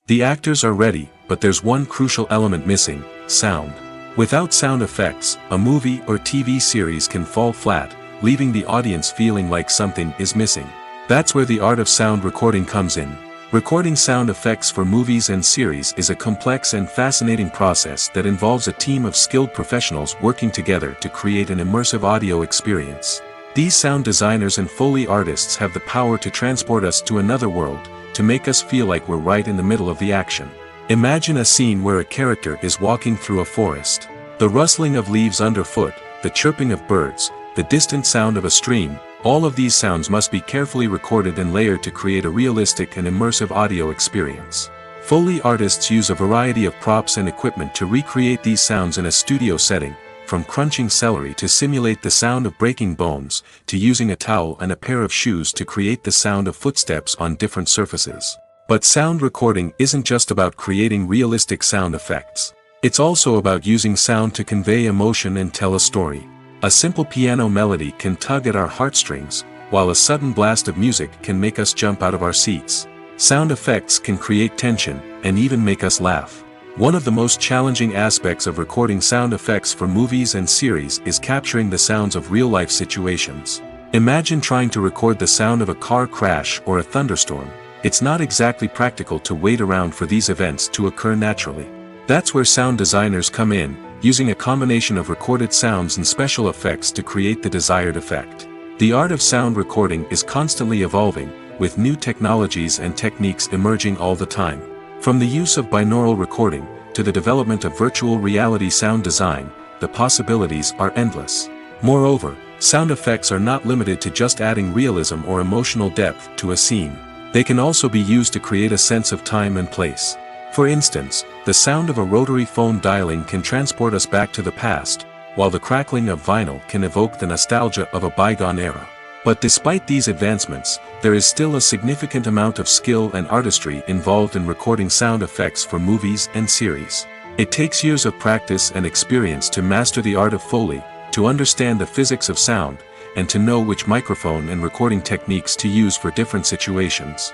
The actors are ready, but there's one crucial element missing: sound. Without sound effects, a movie or TV series can fall flat, leaving the audience feeling like something is missing. That's where the art of sound recording comes in. Recording sound effects for movies and series is a complex and fascinating process that involves a team of skilled professionals working together to create an immersive audio experience. These sound designers and Foley artists have the power to transport us to another world, to make us feel like we're right in the middle of the action. Imagine a scene where a character is walking through a forest. The rustling of leaves underfoot, the chirping of birds, the distant sound of a stream, all of these sounds must be carefully recorded and layered to create a realistic and immersive audio experience. Foley artists use a variety of props and equipment to recreate these sounds in a studio setting, from crunching celery to simulate the sound of breaking bones, to using a towel and a pair of shoes to create the sound of footsteps on different surfaces. But sound recording isn't just about creating realistic sound effects. It's also about using sound to convey emotion and tell a story. A simple piano melody can tug at our heartstrings, while a sudden blast of music can make us jump out of our seats. Sound effects can create tension, and even make us laugh. One of the most challenging aspects of recording sound effects for movies and series is capturing the sounds of real-life situations. Imagine trying to record the sound of a car crash or a thunderstorm. It's not exactly practical to wait around for these events to occur naturally. That's where sound designers come in, using a combination of recorded sounds and special effects to create the desired effect. The art of sound recording is constantly evolving, with new technologies and techniques emerging all the time. From the use of binaural recording, to the development of virtual reality sound design, the possibilities are endless. Moreover, sound effects are not limited to just adding realism or emotional depth to a scene. They can also be used to create a sense of time and place. For instance, the sound of a rotary phone dialing can transport us back to the past, while the crackling of vinyl can evoke the nostalgia of a bygone era. But despite these advancements, there is still a significant amount of skill and artistry involved in recording sound effects for movies and series. It takes years of practice and experience to master the art of Foley, to understand the physics of sound, and to know which microphone and recording techniques to use for different situations.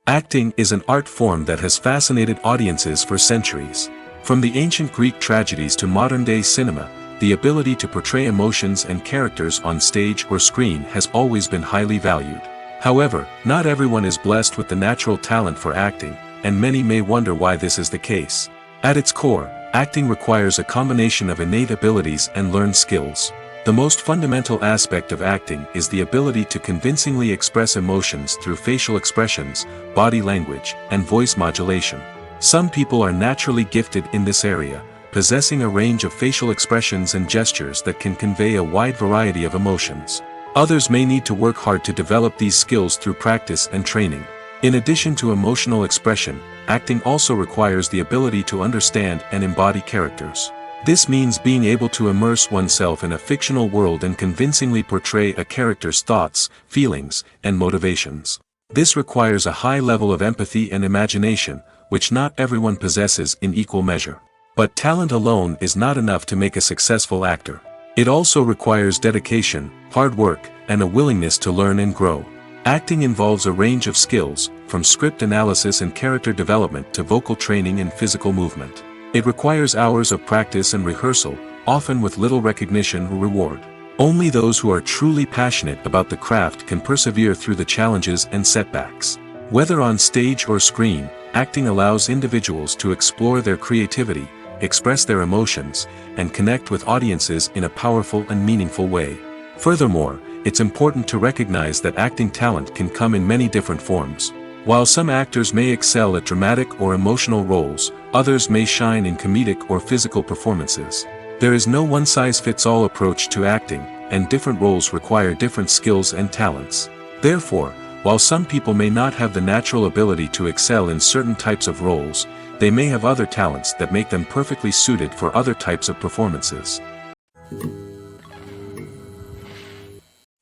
Acting is an art form that has fascinated audiences for centuries. From the ancient Greek tragedies to modern-day cinema, the ability to portray emotions and characters on stage or screen has always been highly valued. However, not everyone is blessed with the natural talent for acting, and many may wonder why this is the case. At its core, acting requires a combination of innate abilities and learned skills. The most fundamental aspect of acting is the ability to convincingly express emotions through facial expressions, body language, and voice modulation. Some people are naturally gifted in this area, possessing a range of facial expressions and gestures that can convey a wide variety of emotions. Others may need to work hard to develop these skills through practice and training. In addition to emotional expression, acting also requires the ability to understand and embody characters. This means being able to immerse oneself in a fictional world and convincingly portray a character's thoughts, feelings, and motivations. This requires a high level of empathy and imagination, which not everyone possesses in equal measure. But talent alone is not enough to make a successful actor. It also requires dedication, hard work, and a willingness to learn and grow. Acting involves a range of skills, from script analysis and character development to vocal training and physical movement. It requires hours of practice and rehearsal, often with little recognition or reward. Only those who are truly passionate about the craft can persevere through the challenges and setbacks. Whether on stage or screen, acting allows individuals to explore their creativity, express their emotions, and connect with audiences in a powerful and meaningful way. Furthermore, it's important to recognize that acting talent can come in many different forms. While some actors may excel at dramatic or emotional roles, others may shine in comedic or physical performances. There is no one-size-fits-all approach to acting, and different roles require different skills and talents. Therefore, while some people may not have the natural ability to excel in certain types of roles, they may have other talents that make them perfectly suited for other types of performances.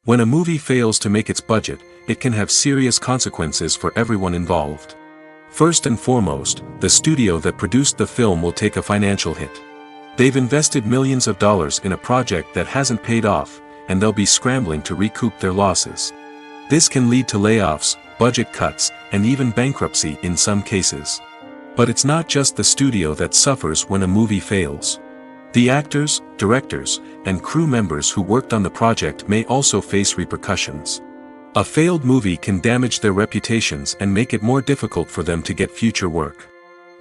When a movie fails to make its budget, it can have serious consequences for everyone involved. First and foremost, the studio that produced the film will take a financial hit. They've invested millions of dollars in a project that hasn't paid off, and they'll be scrambling to recoup their losses. This can lead to layoffs, budget cuts, and even bankruptcy in some cases. But it's not just the studio that suffers when a movie fails. The actors, directors, and crew members who worked on the project may also face repercussions. A failed movie can damage their reputations and make it more difficult for them to get future work.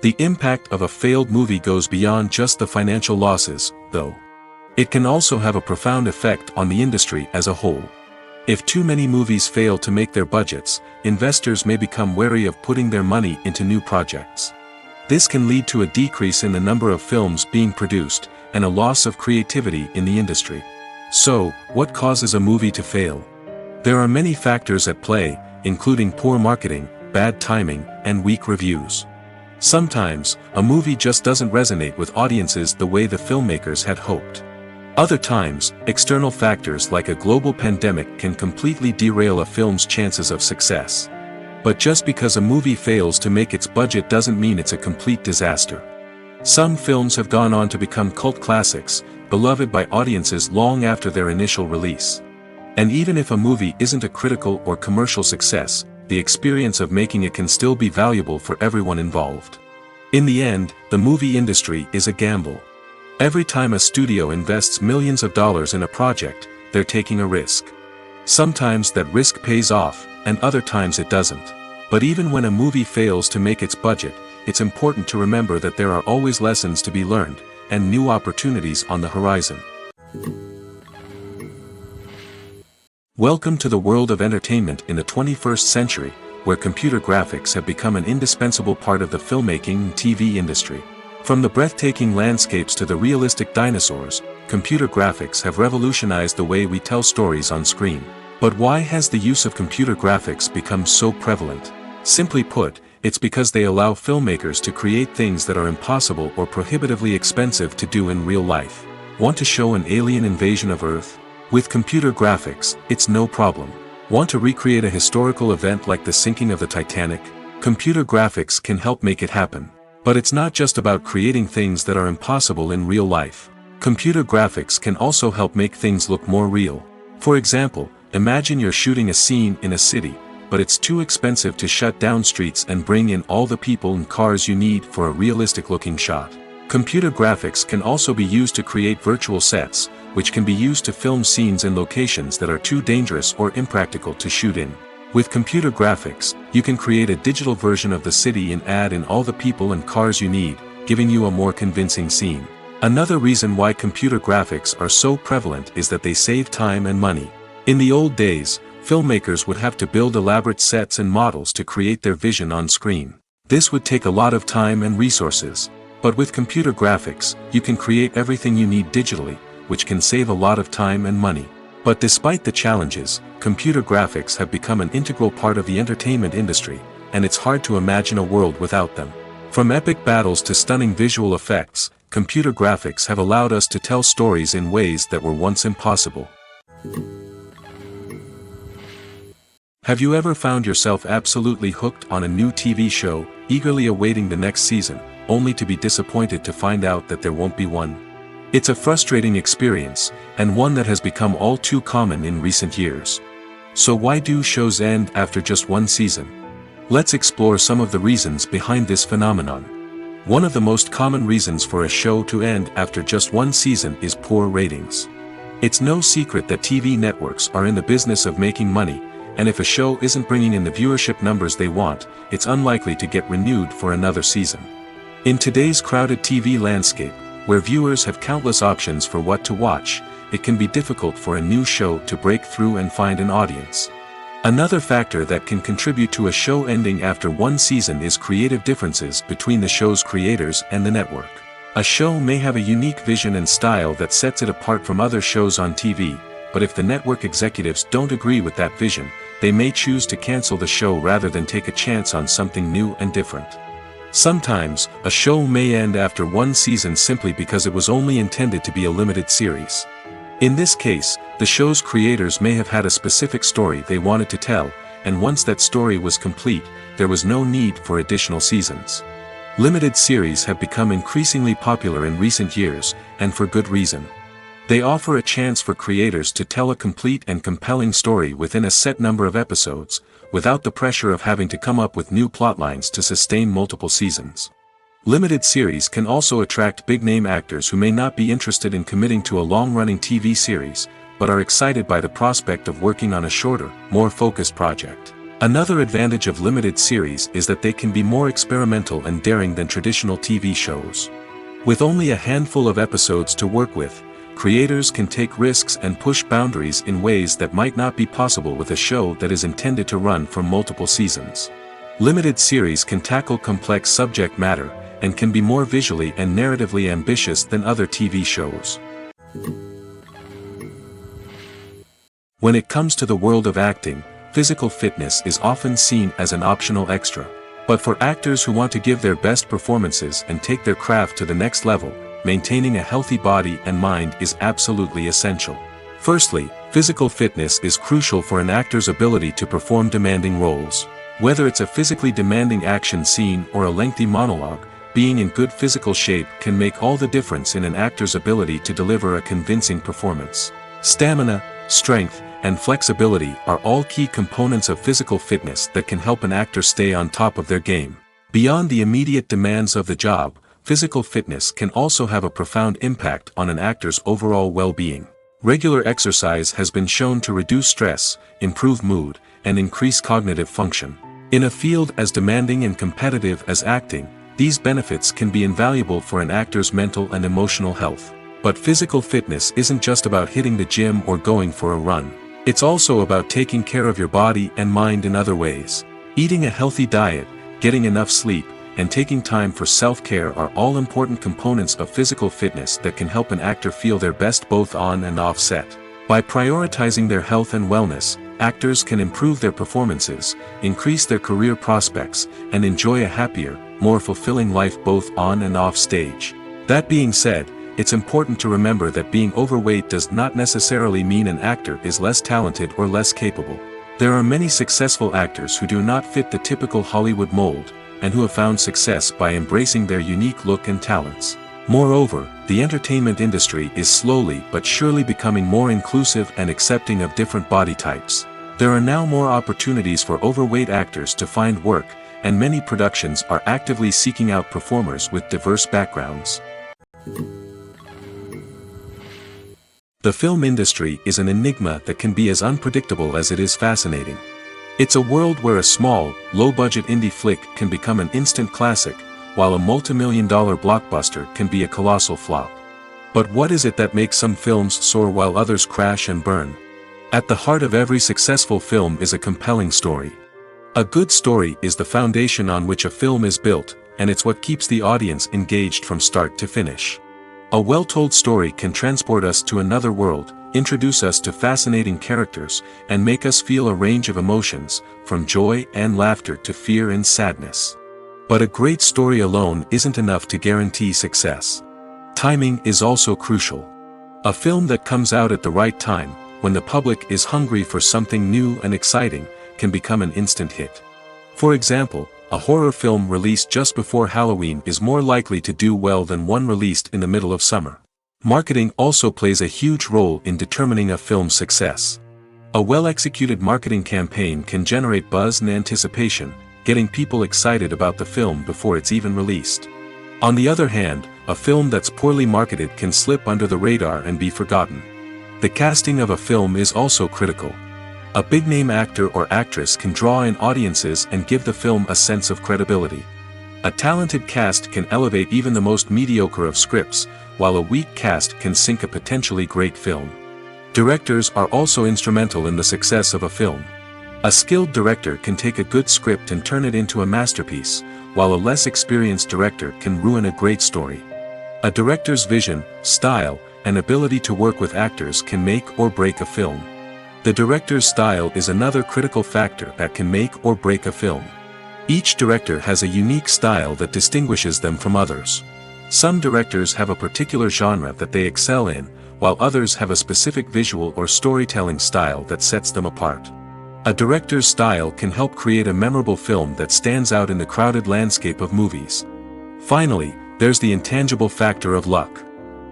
The impact of a failed movie goes beyond just the financial losses, though. It can also have a profound effect on the industry as a whole. If too many movies fail to make their budgets, investors may become wary of putting their money into new projects. This can lead to a decrease in the number of films being produced, and a loss of creativity in the industry. So, what causes a movie to fail? There are many factors at play, including poor marketing, bad timing, and weak reviews. Sometimes, a movie just doesn't resonate with audiences the way the filmmakers had hoped. Other times, external factors like a global pandemic can completely derail a film's chances of success. But just because a movie fails to make its budget doesn't mean it's a complete disaster. Some films have gone on to become cult classics, beloved by audiences long after their initial release. And even if a movie isn't a critical or commercial success, the experience of making it can still be valuable for everyone involved. In the end, the movie industry is a gamble. Every time a studio invests millions of dollars in a project, they're taking a risk. Sometimes that risk pays off, and other times it doesn't. But even when a movie fails to make its budget, it's important to remember that there are always lessons to be learned, and new opportunities on the horizon. Welcome to the world of entertainment in the 21st century, where computer graphics have become an indispensable part of the filmmaking and TV industry. From the breathtaking landscapes to the realistic dinosaurs, computer graphics have revolutionized the way we tell stories on screen. But why has the use of computer graphics become so prevalent? Simply put, it's because they allow filmmakers to create things that are impossible or prohibitively expensive to do in real life. Want to show an alien invasion of Earth? With computer graphics, it's no problem. Want to recreate a historical event like the sinking of the Titanic? Computer graphics can help make it happen. But it's not just about creating things that are impossible in real life. Computer graphics can also help make things look more real. For example, imagine you're shooting a scene in a city, but it's too expensive to shut down streets and bring in all the people and cars you need for a realistic-looking shot. Computer graphics can also be used to create virtual sets, which can be used to film scenes in locations that are too dangerous or impractical to shoot in. With computer graphics, you can create a digital version of the city and add in all the people and cars you need, giving you a more convincing scene. Another reason why computer graphics are so prevalent is that they save time and money. In the old days, filmmakers would have to build elaborate sets and models to create their vision on screen. This would take a lot of time and resources. But with computer graphics, you can create everything you need digitally, which can save a lot of time and money. But despite the challenges, computer graphics have become an integral part of the entertainment industry, and it's hard to imagine a world without them. From epic battles to stunning visual effects, computer graphics have allowed us to tell stories in ways that were once impossible. Have you ever found yourself absolutely hooked on a new TV show, eagerly awaiting the next season, only to be disappointed to find out that there won't be one? It's a frustrating experience, and one that has become all too common in recent years. So why do shows end after just one season? Let's explore some of the reasons behind this phenomenon. One of the most common reasons for a show to end after just one season is poor ratings. It's no secret that TV networks are in the business of making money, and if a show isn't bringing in the viewership numbers they want, it's unlikely to get renewed for another season. In today's crowded TV landscape, where viewers have countless options for what to watch, it can be difficult for a new show to break through and find an audience. Another factor that can contribute to a show ending after one season is creative differences between the show's creators and the network. A show may have a unique vision and style that sets it apart from other shows on TV, but if the network executives don't agree with that vision, they may choose to cancel the show rather than take a chance on something new and different. Sometimes, a show may end after one season simply because it was only intended to be a limited series. In this case, the show's creators may have had a specific story they wanted to tell, and once that story was complete, there was no need for additional seasons. Limited series have become increasingly popular in recent years, and for good reason. They offer a chance for creators to tell a complete and compelling story within a set number of episodes, without the pressure of having to come up with new plotlines to sustain multiple seasons. Limited series can also attract big-name actors who may not be interested in committing to a long-running TV series, but are excited by the prospect of working on a shorter, more focused project. Another advantage of limited series is that they can be more experimental and daring than traditional TV shows. With only a handful of episodes to work with, creators can take risks and push boundaries in ways that might not be possible with a show that is intended to run for multiple seasons. Limited series can tackle complex subject matter, and can be more visually and narratively ambitious than other TV shows. When it comes to the world of acting, physical fitness is often seen as an optional extra. But for actors who want to give their best performances and take their craft to the next level, maintaining a healthy body and mind is absolutely essential. Firstly, physical fitness is crucial for an actor's ability to perform demanding roles. Whether it's a physically demanding action scene or a lengthy monologue, being in good physical shape can make all the difference in an actor's ability to deliver a convincing performance. Stamina, strength, and flexibility are all key components of physical fitness that can help an actor stay on top of their game. Beyond the immediate demands of the job, physical fitness can also have a profound impact on an actor's overall well-being. Regular exercise has been shown to reduce stress, improve mood, and increase cognitive function. In a field as demanding and competitive as acting, these benefits can be invaluable for an actor's mental and emotional health. But physical fitness isn't just about hitting the gym or going for a run. It's also about taking care of your body and mind in other ways. Eating a healthy diet, getting enough sleep, and taking time for self-care are all important components of physical fitness that can help an actor feel their best both on and off set. By prioritizing their health and wellness, actors can improve their performances, increase their career prospects, and enjoy a happier, more fulfilling life both on and off stage. That being said, it's important to remember that being overweight does not necessarily mean an actor is less talented or less capable. There are many successful actors who do not fit the typical Hollywood mold, and who have found success by embracing their unique look and talents. Moreover, the entertainment industry is slowly but surely becoming more inclusive and accepting of different body types. There are now more opportunities for overweight actors to find work, and many productions are actively seeking out performers with diverse backgrounds. The film industry is an enigma that can be as unpredictable as it is fascinating. It's a world where a small, low-budget indie flick can become an instant classic, while a multi-million-dollar blockbuster can be a colossal flop. But what is it that makes some films soar while others crash and burn? At the heart of every successful film is a compelling story. A good story is the foundation on which a film is built, and it's what keeps the audience engaged from start to finish. A well-told story can transport us to another world, introduce us to fascinating characters, and make us feel a range of emotions, from joy and laughter to fear and sadness. But a great story alone isn't enough to guarantee success. Timing is also crucial. A film that comes out at the right time, when the public is hungry for something new and exciting, can become an instant hit. For example, a horror film released just before Halloween is more likely to do well than one released in the middle of summer. Marketing also plays a huge role in determining a film's success. A well-executed marketing campaign can generate buzz and anticipation, getting people excited about the film before it's even released. On the other hand, a film that's poorly marketed can slip under the radar and be forgotten. The casting of a film is also critical. A big-name actor or actress can draw in audiences and give the film a sense of credibility. A talented cast can elevate even the most mediocre of scripts, while a weak cast can sink a potentially great film. Directors are also instrumental in the success of a film. A skilled director can take a good script and turn it into a masterpiece, while a less experienced director can ruin a great story. A director's vision, style, and ability to work with actors can make or break a film. The director's style is another critical factor that can make or break a film. Each director has a unique style that distinguishes them from others. Some directors have a particular genre that they excel in, while others have a specific visual or storytelling style that sets them apart. A director's style can help create a memorable film that stands out in the crowded landscape of movies. Finally, there's the intangible factor of luck.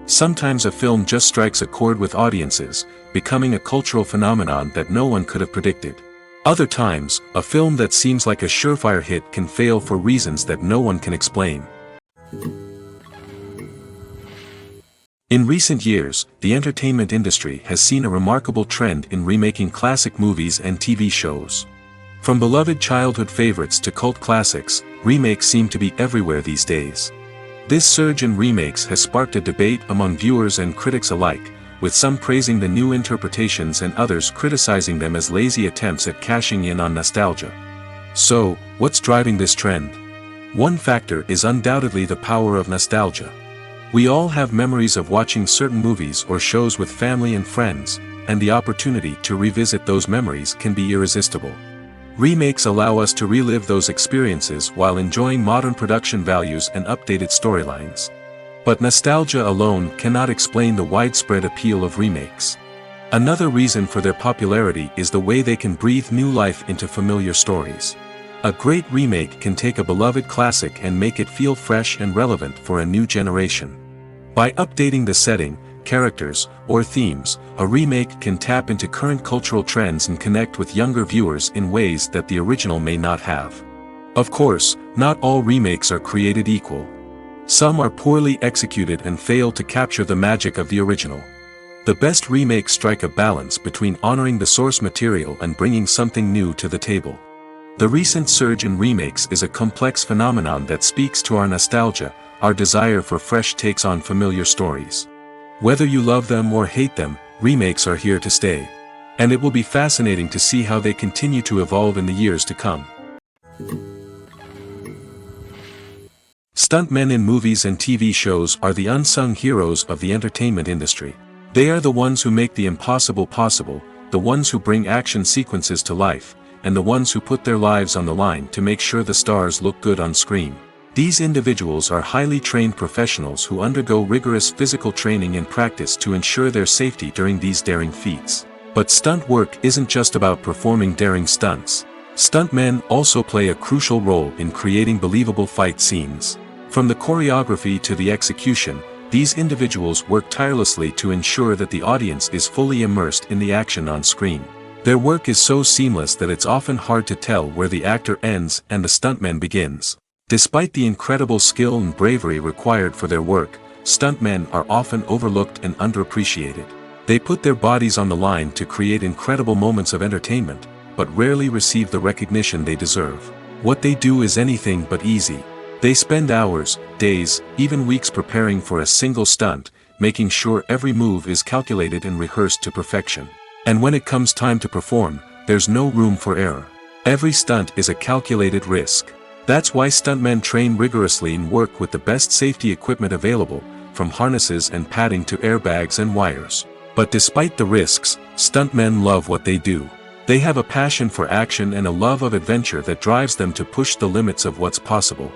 Sometimes a film just strikes a chord with audiences, becoming a cultural phenomenon that no one could have predicted. Other times, a film that seems like a surefire hit can fail for reasons that no one can explain. In recent years, the entertainment industry has seen a remarkable trend in remaking classic movies and TV shows. From beloved childhood favorites to cult classics, remakes seem to be everywhere these days. This surge in remakes has sparked a debate among viewers and critics alike, with some praising the new interpretations and others criticizing them as lazy attempts at cashing in on nostalgia. So, what's driving this trend? One factor is undoubtedly the power of nostalgia. We all have memories of watching certain movies or shows with family and friends, and the opportunity to revisit those memories can be irresistible. Remakes allow us to relive those experiences while enjoying modern production values and updated storylines. But nostalgia alone cannot explain the widespread appeal of remakes. Another reason for their popularity is the way they can breathe new life into familiar stories. A great remake can take a beloved classic and make it feel fresh and relevant for a new generation. By updating the setting, characters, or themes, a remake can tap into current cultural trends and connect with younger viewers in ways that the original may not have. Of course, not all remakes are created equal. Some are poorly executed and fail to capture the magic of the original. The best remakes strike a balance between honoring the source material and bringing something new to the table. The recent surge in remakes is a complex phenomenon that speaks to our nostalgia, our desire for fresh takes on familiar stories. Whether you love them or hate them, remakes are here to stay. And it will be fascinating to see how they continue to evolve in the years to come. Stuntmen in movies and TV shows are the unsung heroes of the entertainment industry. They are the ones who make the impossible possible, the ones who bring action sequences to life, and the ones who put their lives on the line to make sure the stars look good on screen. These individuals are highly trained professionals who undergo rigorous physical training and practice to ensure their safety during these daring feats. But stunt work isn't just about performing daring stunts. Stuntmen also play a crucial role in creating believable fight scenes. From the choreography to the execution, these individuals work tirelessly to ensure that the audience is fully immersed in the action on screen. Their work is so seamless that it's often hard to tell where the actor ends and the stuntman begins. Despite the incredible skill and bravery required for their work, stuntmen are often overlooked and underappreciated. They put their bodies on the line to create incredible moments of entertainment, but rarely receive the recognition they deserve. What they do is anything but easy. They spend hours, days, even weeks preparing for a single stunt, making sure every move is calculated and rehearsed to perfection. And when it comes time to perform, there's no room for error. Every stunt is a calculated risk. That's why stuntmen train rigorously and work with the best safety equipment available, from harnesses and padding to airbags and wires. But despite the risks, stuntmen love what they do. They have a passion for action and a love of adventure that drives them to push the limits of what's possible.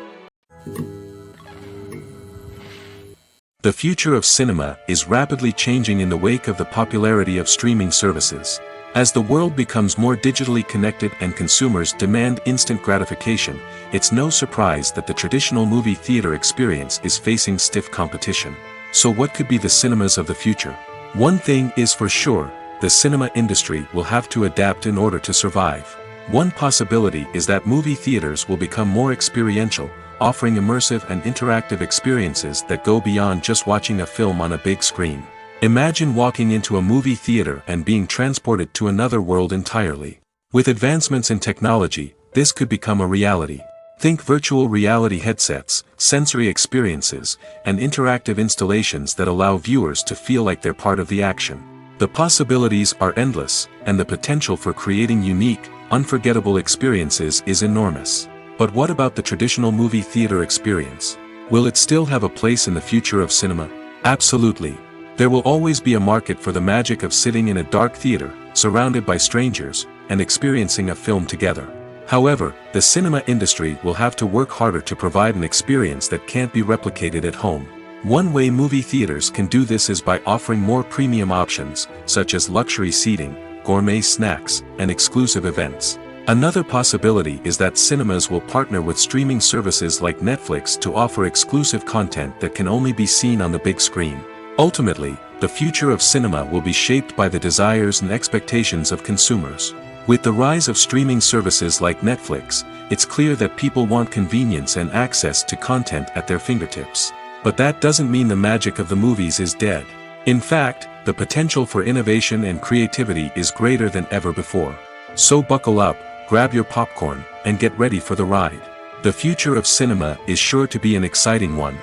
The future of cinema is rapidly changing in the wake of the popularity of streaming services. As the world becomes more digitally connected and consumers demand instant gratification, it's no surprise that the traditional movie theater experience is facing stiff competition. So what could be the cinemas of the future? One thing is for sure, the cinema industry will have to adapt in order to survive. One possibility is that movie theaters will become more experiential, offering immersive and interactive experiences that go beyond just watching a film on a big screen. Imagine walking into a movie theater and being transported to another world entirely. With advancements in technology, this could become a reality. Think virtual reality headsets, sensory experiences, and interactive installations that allow viewers to feel like they're part of the action. The possibilities are endless, and the potential for creating unique, unforgettable experiences is enormous. But what about the traditional movie theater experience? Will it still have a place in the future of cinema? Absolutely. There will always be a market for the magic of sitting in a dark theater, surrounded by strangers, and experiencing a film together. However, the cinema industry will have to work harder to provide an experience that can't be replicated at home. One way movie theaters can do this is by offering more premium options, such as luxury seating, gourmet snacks, and exclusive events. Another possibility is that cinemas will partner with streaming services like Netflix to offer exclusive content that can only be seen on the big screen. Ultimately, the future of cinema will be shaped by the desires and expectations of consumers. With the rise of streaming services like Netflix, it's clear that people want convenience and access to content at their fingertips. But that doesn't mean the magic of the movies is dead. In fact, the potential for innovation and creativity is greater than ever before. So buckle up, grab your popcorn, and get ready for the ride. The future of cinema is sure to be an exciting one.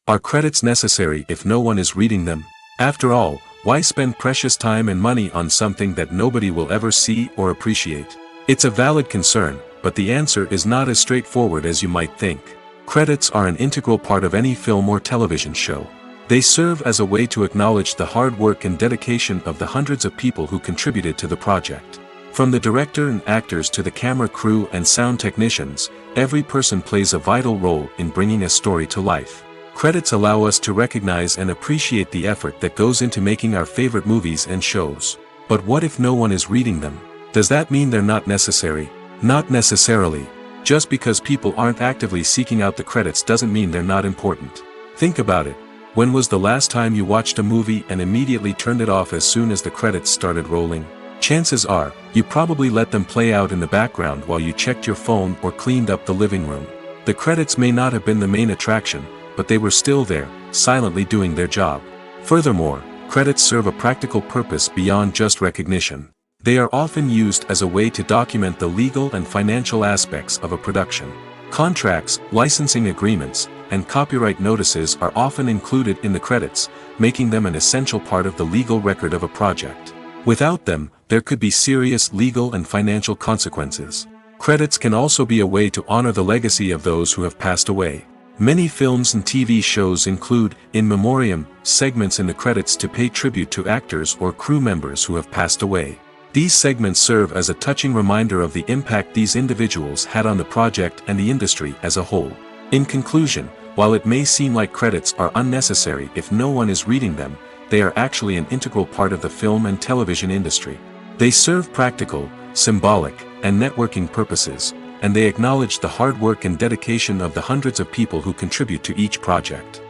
Are credits necessary if no one is reading them? After all, why spend precious time and money on something that nobody will ever see or appreciate? It's a valid concern, but the answer is not as straightforward as you might think. Credits are an integral part of any film or television show. They serve as a way to acknowledge the hard work and dedication of the hundreds of people who contributed to the project. From the director and actors to the camera crew and sound technicians, every person plays a vital role in bringing a story to life. Credits allow us to recognize and appreciate the effort that goes into making our favorite movies and shows. But what if no one is reading them? Does that mean they're not necessary? Not necessarily. Just because people aren't actively seeking out the credits doesn't mean they're not important. Think about it. When was the last time you watched a movie and immediately turned it off as soon as the credits started rolling? Chances are, you probably let them play out in the background while you checked your phone or cleaned up the living room. The credits may not have been the main attraction, but they were still there, silently doing their job. Furthermore, credits serve a practical purpose beyond just recognition. They are often used as a way to document the legal and financial aspects of a production. Contracts, licensing agreements, and copyright notices are often included in the credits, making them an essential part of the legal record of a project. Without them, there could be serious legal and financial consequences. Credits can also be a way to honor the legacy of those who have passed away. Many films and TV shows include, in memoriam, segments in the credits to pay tribute to actors or crew members who have passed away. These segments serve as a touching reminder of the impact these individuals had on the project and the industry as a whole. In conclusion, while it may seem like credits are unnecessary if no one is reading them, they are actually an integral part of the film and television industry. They serve practical, symbolic, and networking purposes, and they acknowledge the hard work and dedication of the hundreds of people who contribute to each project.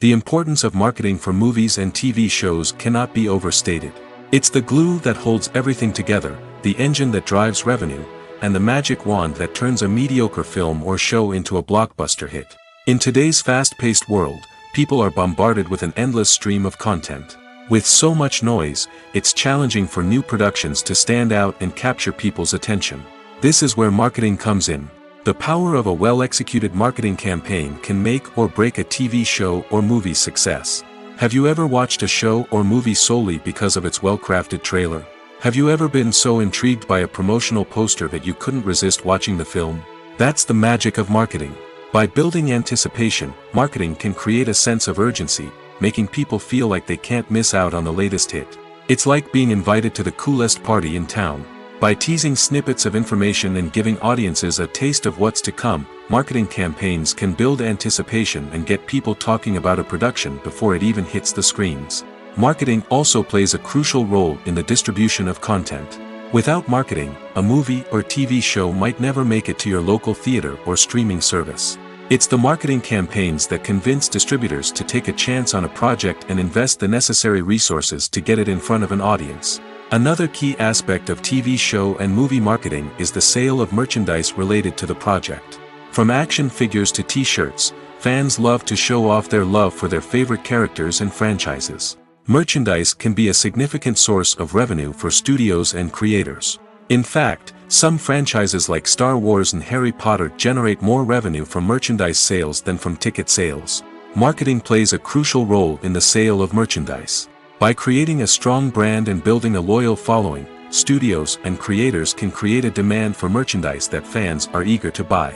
The importance of marketing for movies and TV shows cannot be overstated. It's the glue that holds everything together, the engine that drives revenue, and the magic wand that turns a mediocre film or show into a blockbuster hit. In today's fast-paced world, people are bombarded with an endless stream of content. With so much noise, it's challenging for new productions to stand out and capture people's attention. This is where marketing comes in. The power of a well-executed marketing campaign can make or break a TV show or movie's success. Have you ever watched a show or movie solely because of its well-crafted trailer? Have you ever been so intrigued by a promotional poster that you couldn't resist watching the film? That's the magic of marketing. By building anticipation, marketing can create a sense of urgency, making people feel like they can't miss out on the latest hit. It's like being invited to the coolest party in town. By teasing snippets of information and giving audiences a taste of what's to come, marketing campaigns can build anticipation and get people talking about a production before it even hits the screens. Marketing also plays a crucial role in the distribution of content. Without marketing, a movie or TV show might never make it to your local theater or streaming service. It's the marketing campaigns that convince distributors to take a chance on a project and invest the necessary resources to get it in front of an audience. Another key aspect of TV show and movie marketing is the sale of merchandise related to the project. From action figures to t-shirts, fans love to show off their love for their favorite characters and franchises. Merchandise can be a significant source of revenue for studios and creators. In fact, some franchises like Star Wars and Harry Potter generate more revenue from merchandise sales than from ticket sales. Marketing plays a crucial role in the sale of merchandise. By creating a strong brand and building a loyal following, studios and creators can create a demand for merchandise that fans are eager to buy.